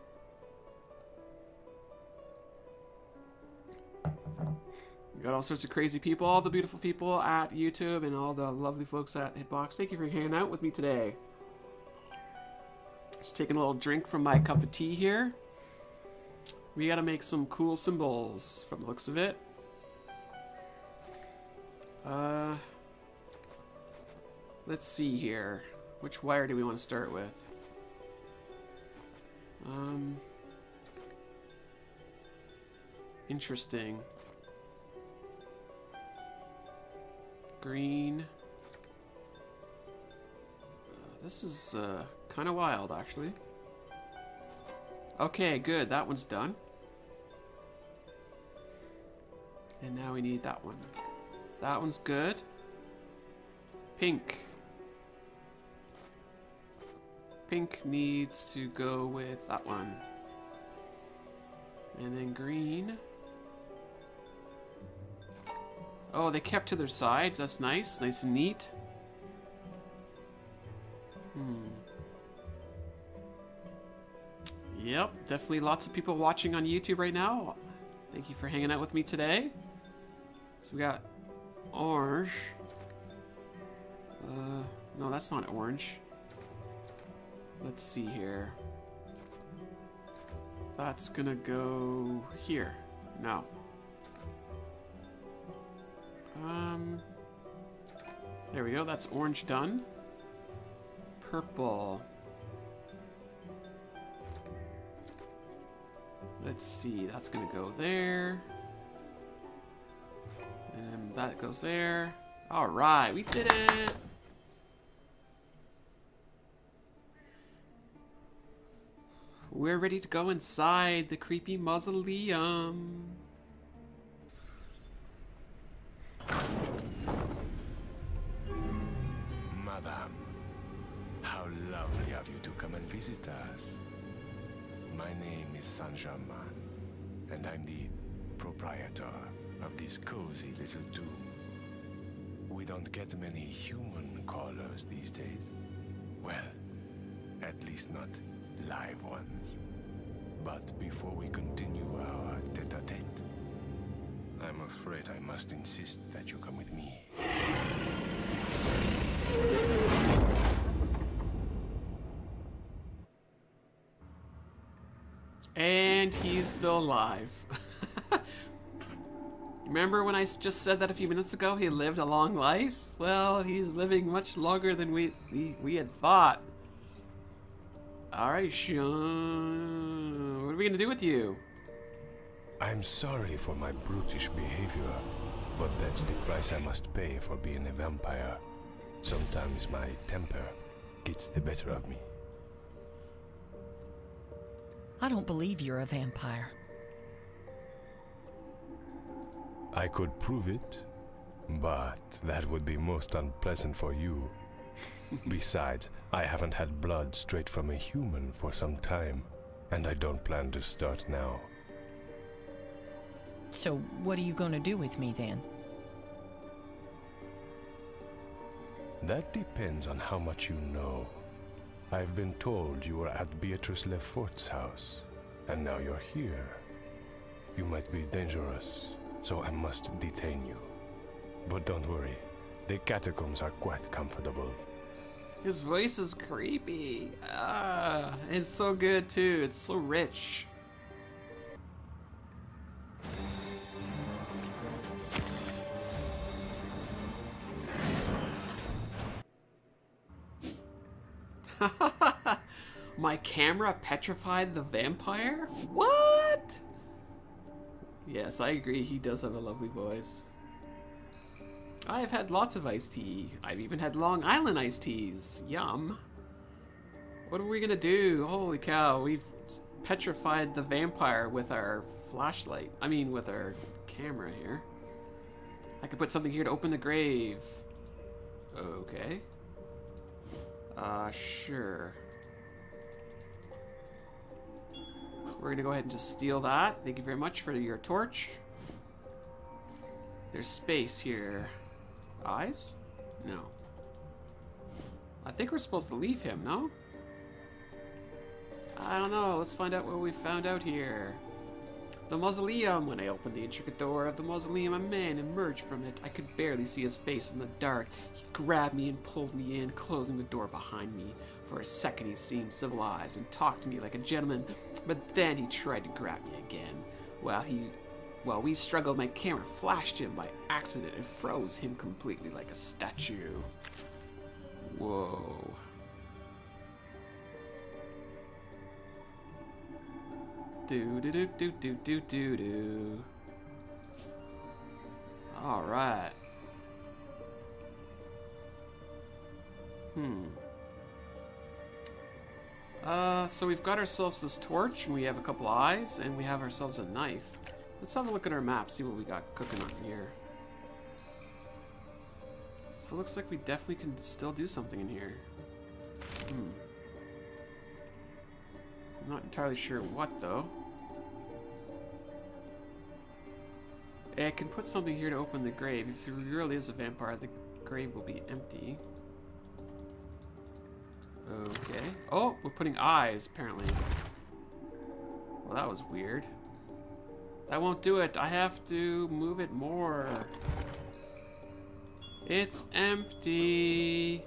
We got all sorts of crazy people, all the beautiful people at YouTube, and all the lovely folks at Hitbox. Thank you for hanging out with me today. Just taking a little drink from my cup of tea here. We gotta make some cool symbols from the looks of it. Let's see here. Which wire do we want to start with? Interesting. Green. This is kind of wild, actually. Okay, good. That one's done. And now we need that one. That one's good. Pink. Pink needs to go with that one. And then green. Oh, they kept to their sides. That's nice. Nice and neat. Yep, definitely lots of people watching on YouTube right now. Thank you for hanging out with me today. So we got orange. No, that's not orange. Let's see here. That's gonna go here. No. There we go. That's orange done. Purple. Let's see. That's gonna go there. And that goes there. All right, we did it. We're ready to go inside the creepy mausoleum. Madame, how lovely of you to come and visit us. My name is Saint-Germain, and I'm the proprietor of this cozy little tomb. We don't get many human callers these days. Well, at least not live ones. But before we continue our tete-a-tete, I'm afraid I must insist that you come with me. And he's still alive. Remember when I just said that a few minutes ago? He lived a long life? Well, he's living much longer than we had thought. Alright, Sean. What are we gonna do with you? I'm sorry for my brutish behavior, but that's the price I must pay for being a vampire. Sometimes my temper gets the better of me. I don't believe you're a vampire. I could prove it, but that would be most unpleasant for you. Besides, I haven't had blood straight from a human for some time, and I don't plan to start now. So what are you going to do with me then? That depends on how much you know. I've been told you were at Beatrice Lefort's house, and now you're here. You might be dangerous, so I must detain you. But don't worry, the catacombs are quite comfortable. His voice is creepy. Ah, it's so good too. It's so rich. My camera petrified the vampire? What? Yes, I agree. He does have a lovely voice. I've had lots of iced tea. I've even had Long Island iced teas. Yum. What are we gonna do? Holy cow, we've petrified the vampire with our flashlight. I mean, with our camera here. I could put something here to open the grave. Okay. Sure. We're gonna go ahead and just steal that. Thank you very much for your torch. There's space here. Eyes? No. I think we're supposed to leave him, no? I don't know. Let's find out what we found out here. The mausoleum. When I opened the intricate door of the mausoleum, a man emerged from it. I could barely see his face in the dark. He grabbed me and pulled me in, closing the door behind me. For a second, he seemed civilized and talked to me like a gentleman, but then he tried to grab me again. While we struggled, my camera flashed him by accident and froze him completely like a statue. Whoa. Do. All right. So we've got ourselves this torch, and we have a couple eyes, and we have ourselves a knife. Let's have a look at our map, see what we got cooking on here. So it looks like we definitely can still do something in here. I'm not entirely sure what, though. I can put something here to open the grave. If there really is a vampire, the grave will be empty. Okay. Oh, we're putting eyes, apparently. Well, that was weird. That won't do it. I have to move it more. It's empty.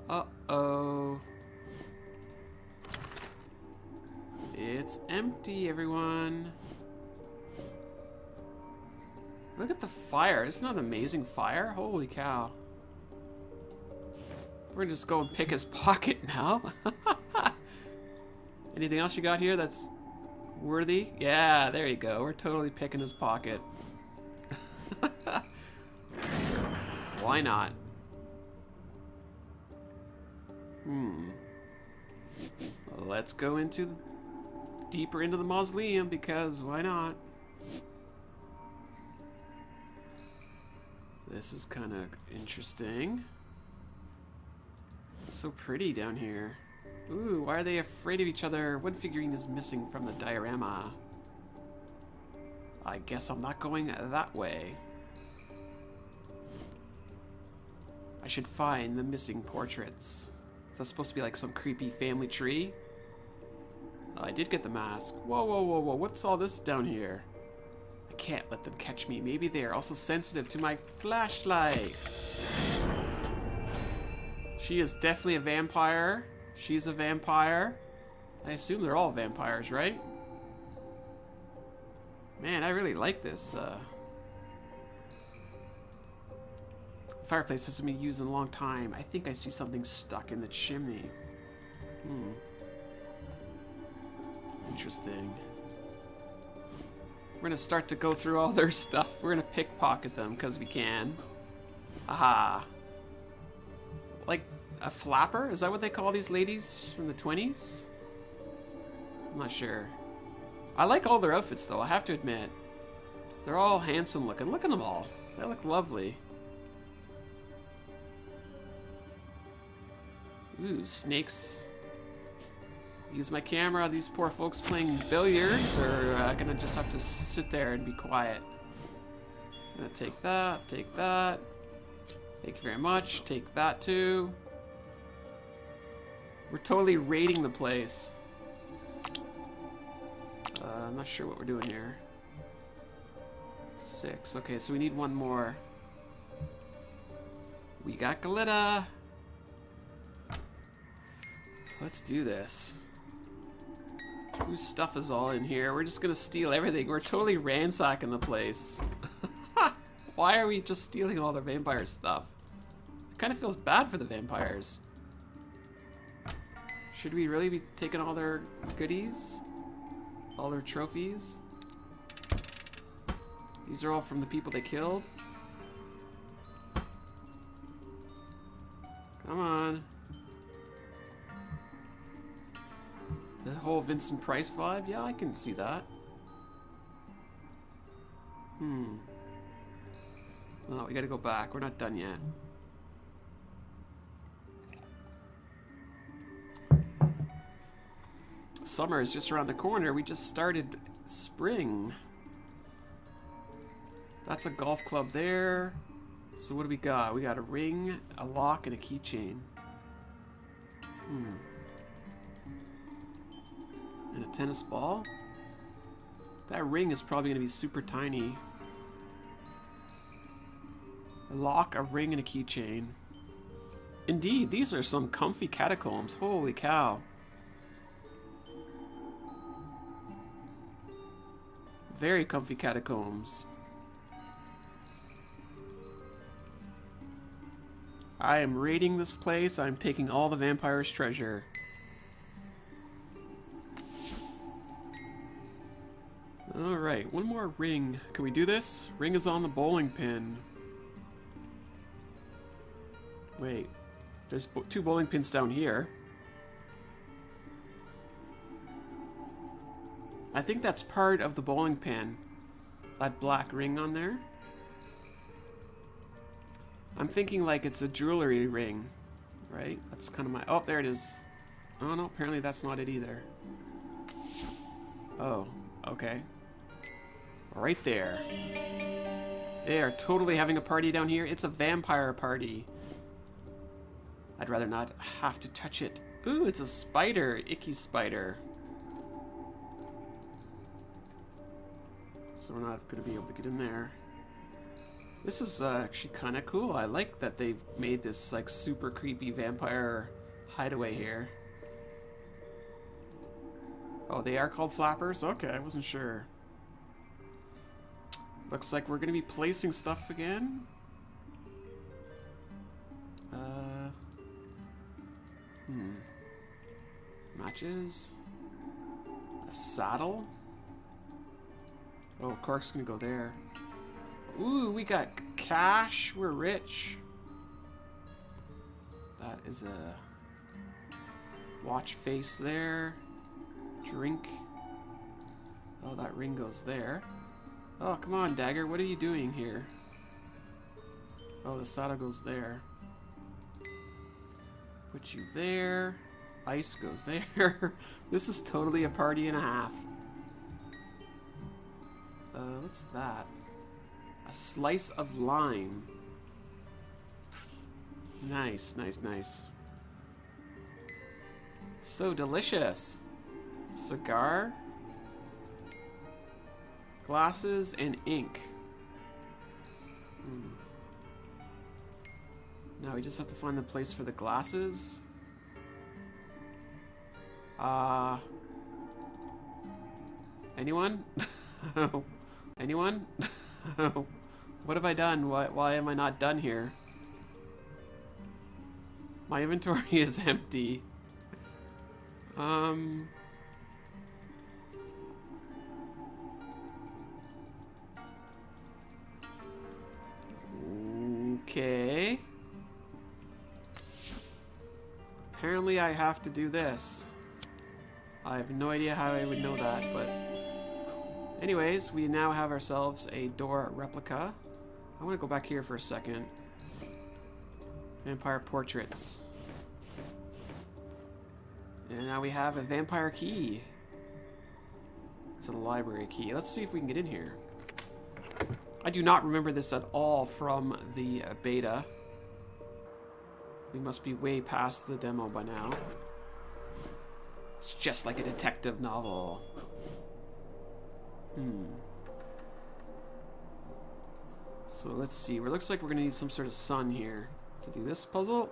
Uh-oh. It's empty, everyone. Look at the fire. Isn't that an amazing fire? Holy cow. We're gonna just go and pick his pocket now. Anything else you got here that's worthy? Yeah, there you go. We're totally picking his pocket. Why not? Let's go deeper into the mausoleum, because why not? This is kind of interesting. It's so pretty down here. Ooh, why are they afraid of each other? One figurine is missing from the diorama. I guess I'm not going that way. I should find the missing portraits. Is that supposed to be like some creepy family tree? I did get the mask. Whoa, whoa, whoa, whoa. What's all this down here? I can't let them catch me. Maybe they're also sensitive to my flashlight. She is definitely a vampire. She's a vampire. I assume they're all vampires, right? Man, I really like this. Fireplace hasn't been used in a long time. I think I see something stuck in the chimney. Interesting. We're gonna start to go through all their stuff. We're gonna pickpocket them because we can. Aha. Like a flapper? Is that what they call these ladies from the 20s? I'm not sure. I like all their outfits though, I have to admit. They're all handsome looking. Look at them all. They look lovely. Ooh, snakes. Use my camera. These poor folks playing billiards are gonna just have to sit there and be quiet. I'm gonna take that, take that. Thank you very much. Take that too. We're totally raiding the place. I'm not sure what we're doing here. 6. Okay, so we need one more. We got glitter. Let's do this. Whose stuff is all in here? We're just gonna steal everything. We're totally ransacking the place. Why are we just stealing all their vampire stuff? It kind of feels bad for the vampires. Should we really be taking all their goodies? All their trophies? These are all from the people they killed? Come on. The whole Vincent Price vibe? Yeah, I can see that. Well, we gotta go back. We're not done yet. Summer is just around the corner. We just started spring. That's a golf club there. So what do we got? We got a ring, a lock, and a keychain. And a tennis ball. That ring is probably going to be super tiny. A lock, a ring, and a keychain. Indeed, these are some comfy catacombs. Holy cow. Very comfy catacombs. I am raiding this place. I'm taking all the vampire's treasure. Alright, one more ring. Can we do this? Ring is on the bowling pin. Wait. There's two bowling pins down here. I think that's part of the bowling pin. That black ring on there. I'm thinking like it's a jewelry ring, right? That's kind of my... Oh, there it is. Oh, no, apparently that's not it either. Oh, okay. Right there. They are totally having a party down here. It's a vampire party. I'd rather not have to touch it. Ooh, it's a spider. Icky spider. So we're not going to be able to get in there. This is actually kind of cool. I like that they've made this like super creepy vampire hideaway here. Oh, they are called flappers? Okay, I wasn't sure. Looks like we're going to be placing stuff again. Matches. A saddle. Oh, Cork's going to go there. Ooh, we got cash. We're rich. That is a watch face there. Drink. Oh, that ring goes there. Oh, come on, Dagger. What are you doing here? Oh, the saddle goes there. Put you there. Ice goes there. This is totally a party and a half. What's that? A slice of lime. Nice, nice, nice. So delicious. Cigar. Glasses and ink. Now we just have to find the place for the glasses. Anyone? Anyone? What have I done? Why am I not done here? My inventory is empty. Okay. Apparently I have to do this. I have no idea how I would know that, but... Anyways, we now have ourselves a door replica. I want to go back here for a second. Vampire portraits. And now we have a vampire key. It's a library key. Let's see if we can get in here. I do not remember this at all from the beta. We must be way past the demo by now. It's just like a detective novel. So let's see. It looks like we're going to need some sort of sun here to do this puzzle.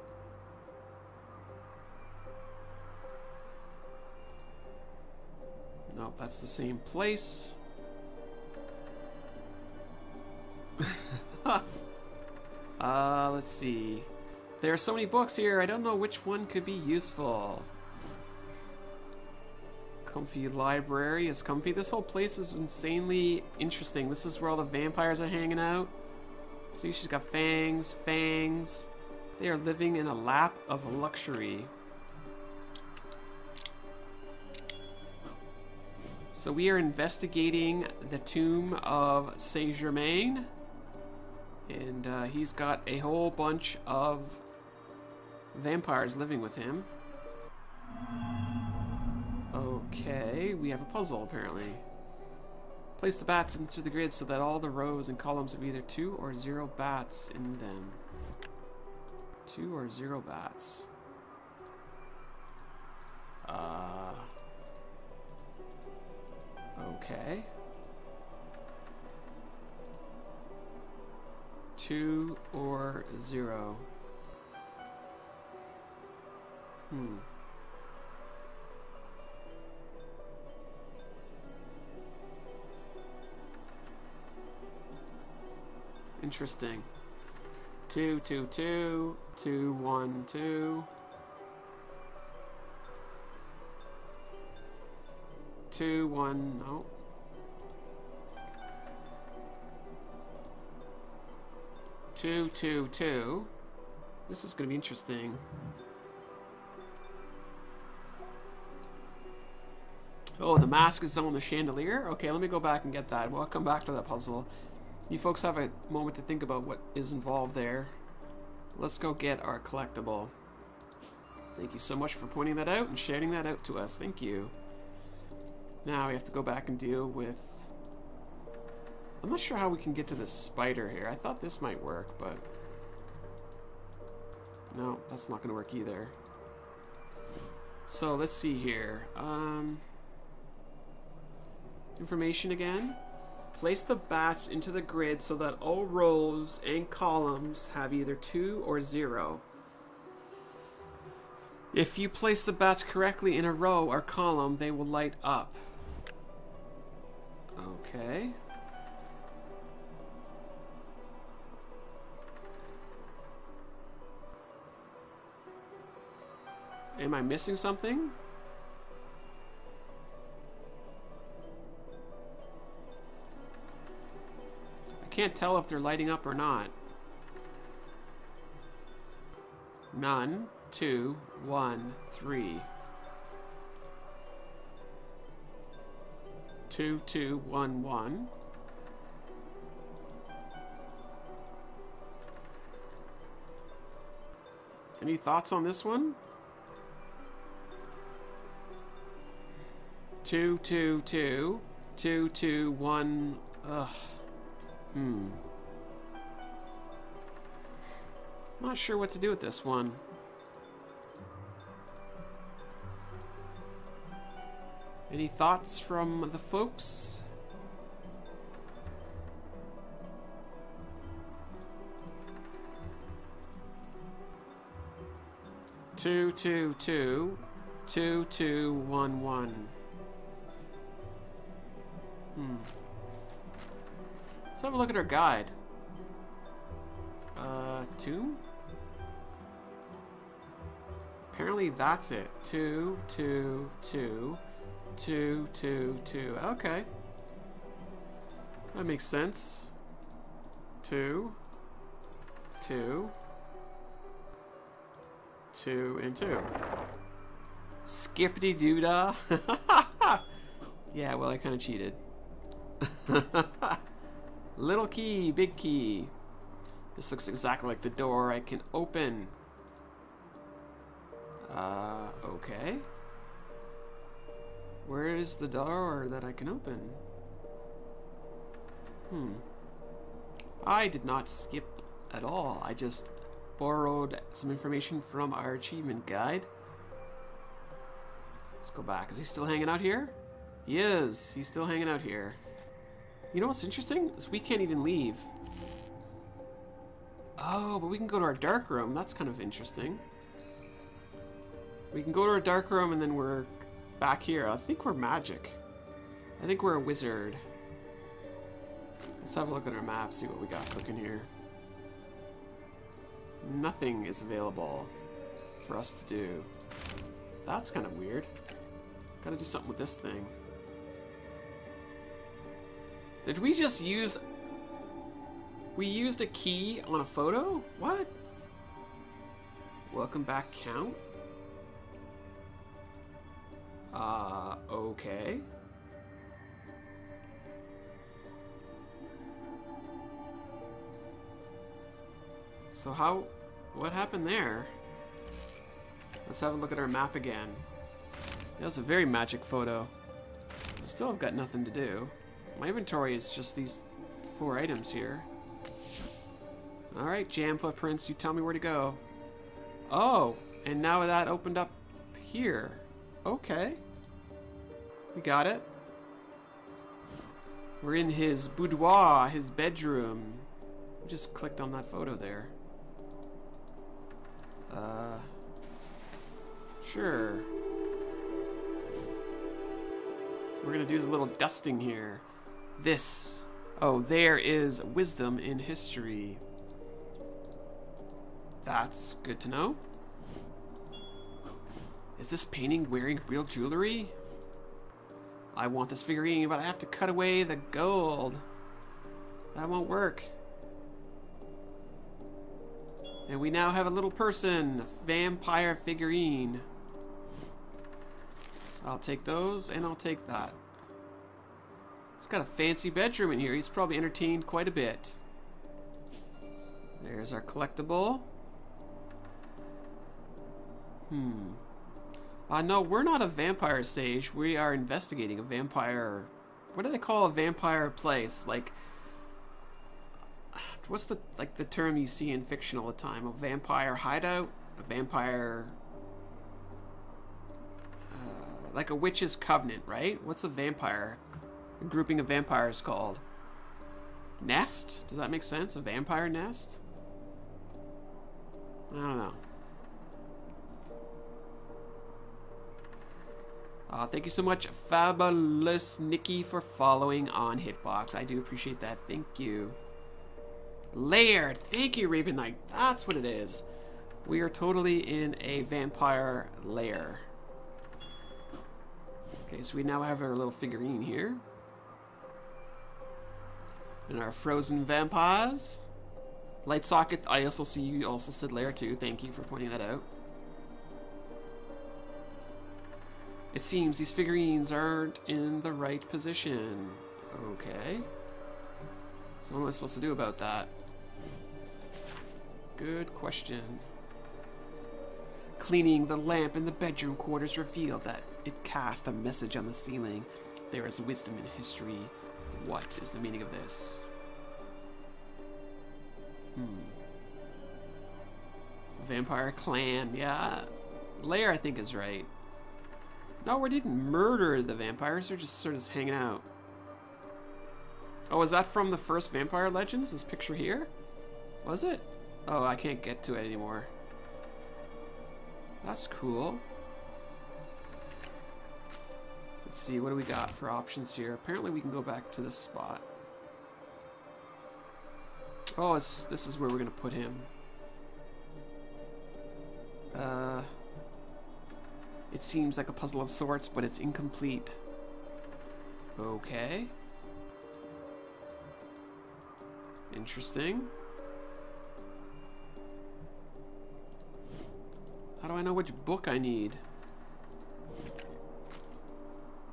Nope, that's the same place. Let's see. There are so many books here, I don't know which one could be useful. Comfy library is comfy. This whole place is insanely interesting. This is where all the vampires are hanging out. See, she's got fangs, fangs. They are living in a lap of luxury. So we are investigating the tomb of Saint Germain. And he's got a whole bunch of vampires living with him. Okay, we have a puzzle apparently. Place the bats into the grid so that all the rows and columns have either 2 or 0 bats in them. 2 or 0 bats. Okay. 2 or 0. Interesting. 2, 2, 2, 2, 1, 2. 2, 1, no. 2, 2, 2. This is going to be interesting. Oh, the mask is on the chandelier? Okay, let me go back and get that. We'll come back to that puzzle. You folks have a moment to think about what is involved there. Let's go get our collectible. Thank you so much for pointing that out and shouting that out to us. Thank you. Now we have to go back and deal with... I'm not sure how we can get to this spider here. I thought this might work, but... no, that's not going to work either. So, let's see here. Information again. Place the bats into the grid so that all rows and columns have either 2 or 0. If you place the bats correctly in a row or column, they will light up. Okay. Am I missing something? I can't tell if they're lighting up or not. None, 2, 1, 3. 2, 2, 1, 1. Any thoughts on this one? 2, 2, 2. 2, 2, 1. Ugh. Not sure what to do with this one. Any thoughts from the folks? Two, 2, 2. 2, 2, 1, 1. Let's have a look at our guide. Tomb? Apparently that's it. 2, 2, 2. 2, 2, 2. Okay. That makes sense. 2, 2. 2 and 2. Skippity doodah. Yeah, well, I kind of cheated. Little key, big key. This looks exactly like the door I can open. Okay. Where is the door that I can open? I did not skip at all. I just borrowed some information from our achievement guide. Let's go back. Is he still hanging out here? He is. He's still hanging out here. You know what's interesting? Is we can't even leave. Oh, but we can go to our dark room. That's kind of interesting. We can go to our dark room and then we're back here. I think we're magic. I think we're a wizard. Let's have a look at our map, see what we got cooking here. Nothing is available for us to do. That's kind of weird. Gotta do something with this thing. Did we just use... We used a key on a photo? What? Welcome back, Count. Okay. So what happened there? Let's have a look at our map again. That was a very magic photo. I still have got nothing to do. My inventory is just these 4 items here. Alright, jam footprints, you tell me where to go. Oh, and now that opened up here. Okay. We got it. We're in his boudoir, his bedroom. We just clicked on that photo there. Sure. We're gonna do a little dusting here. This. Oh, there is wisdom in history. That's good to know. Is this painting wearing real jewelry? I want this figurine, but I have to cut away the gold. That won't work. And we now have a little person, a vampire figurine. I'll take those, and I'll take that. It's got a fancy bedroom in here. He's probably entertained quite a bit. There's our collectible. No, we're not a vampire stage. We are investigating a vampire... What do they call a vampire place? Like... What's the term you see in fiction all the time? A vampire hideout? A vampire... like a witch's covenant, right? What's a vampire? A grouping of vampires called? Nest? Does that make sense? A vampire nest? I don't know. Thank you so much, Fabulous Nikki, for following on Hitbox. I do appreciate that. Thank you. Lair. Thank you, Raven Knight. That's what it is. We are totally in a vampire lair. Okay, so we now have our little figurine here. And our frozen vampires. Light socket. I also see you also said lair too. Thank you for pointing that out. It seems these figurines aren't in the right position. Okay. So what am I supposed to do about that? Good question. Cleaning the lamp in the bedroom quarters revealed that it cast a message on the ceiling. There is wisdom in history. What is the meaning of this? Vampire clan. Yeah. Lair, I think, is right. No, we didn't murder the vampires. They're just sort of hanging out. Oh, is that from the first Vampire Legends? This picture here? Was it? Oh, I can't get to it anymore. That's cool. Let's see, what do we got for options here? Apparently we can go back to this spot. Oh, this is where we're gonna put him. It seems like a puzzle of sorts, but it's incomplete. Okay. Interesting. How do I know which book I need?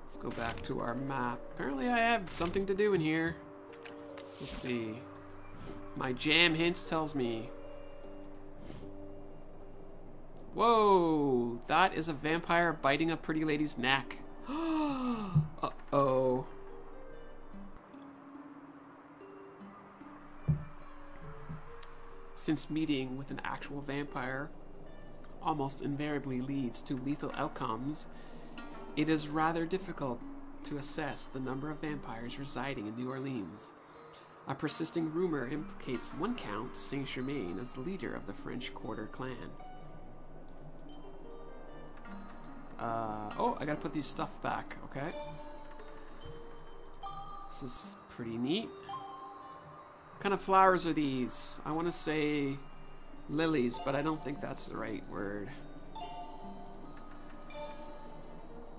Let's go back to our map. Apparently I have something to do in here. Let's see. My jam hints tells me. Whoa! That is a vampire biting a pretty lady's neck. Uh-oh. Since meeting with an actual vampire almost invariably leads to lethal outcomes, it is rather difficult to assess the number of vampires residing in New Orleans. A persisting rumor implicates one Count Saint-Germain as the leader of the French Quarter clan. Oh, I gotta put these stuff back, okay. This is pretty neat. What kind of flowers are these? I want to say lilies, but I don't think that's the right word.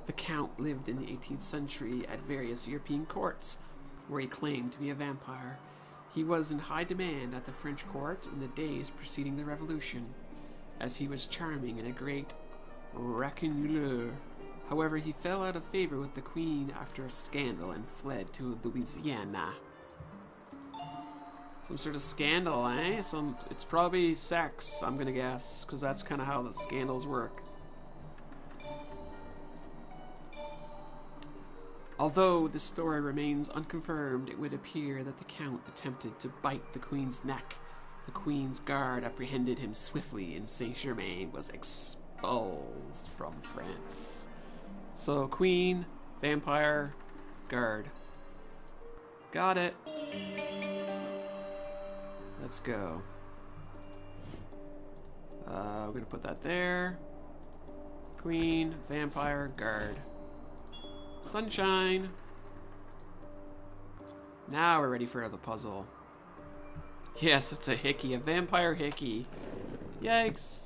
The Count lived in the 18th century at various European courts, where he claimed to be a vampire. He was in high demand at the French court in the days preceding the Revolution, as he was charming and a great raconteur. However, he fell out of favor with the Queen after a scandal and fled to Louisiana. Some sort of scandal, eh? It's probably sex, I'm gonna guess, because that's kind of how the scandals work. Although the story remains unconfirmed, it would appear that the Count attempted to bite the Queen's neck. The Queen's guard apprehended him swiftly, and Saint-Germain was expelled from France. So, Queen, vampire, guard. Got it. Let's go. We're gonna put that there. Queen, vampire, guard. Sunshine. Now we're ready for the puzzle. Yes, it's a hickey, a vampire hickey. Yikes.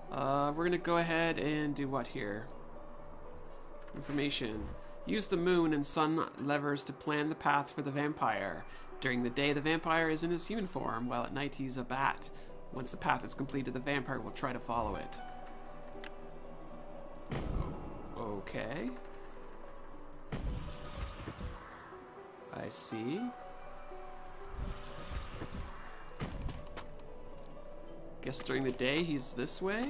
We're gonna go ahead and do what here? Information. Use the moon and sun levers to plan the path for the vampire. During the day, the vampire is in his human form, while at night he's a bat. Once the path is completed, the vampire will try to follow it. Okay. I see. Guess during the day he's this way?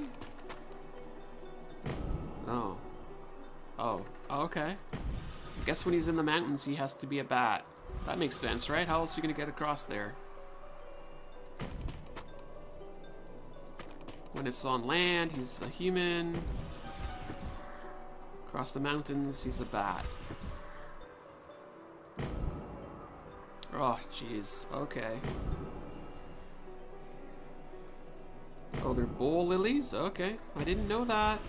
Oh. Oh, okay. I guess when he's in the mountains he has to be a bat. That makes sense, right? How else are you gonna get across there? When it's on land, he's a human. Across the mountains, he's a bat. Oh, jeez. Okay. Oh, they're bowl lilies? Okay. I didn't know that.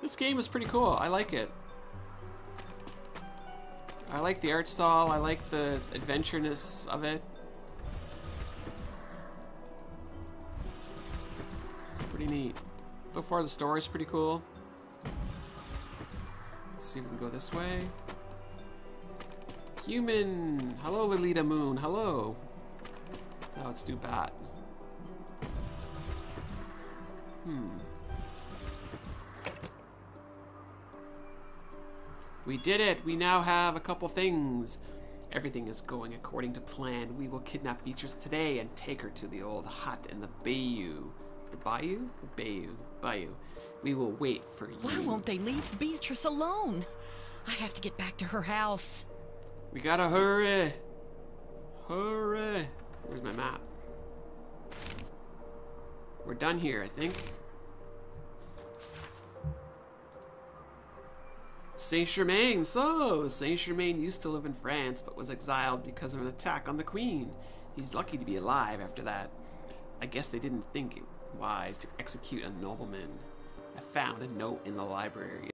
This game is pretty cool. I like it. I like the art style. I like the adventureness of it. It's pretty neat. So far, the story's pretty cool. Let's see if we can go this way. Human! Hello, Lolita Moon. Hello. Now let's do bat. We did it! We now have a couple things. Everything is going according to plan. We will kidnap Beatrice today and take her to the old hut in the bayou. The bayou? The bayou. Bayou. We will wait for you. Why won't they leave Beatrice alone? I have to get back to her house. We gotta hurry. Hurry. Where's my map? We're done here, I think. Saint-Germain. So, Saint-Germain used to live in France, but was exiled because of an attack on the Queen. He's lucky to be alive after that. I guess they didn't think it wise to execute a nobleman. I found a note in the library.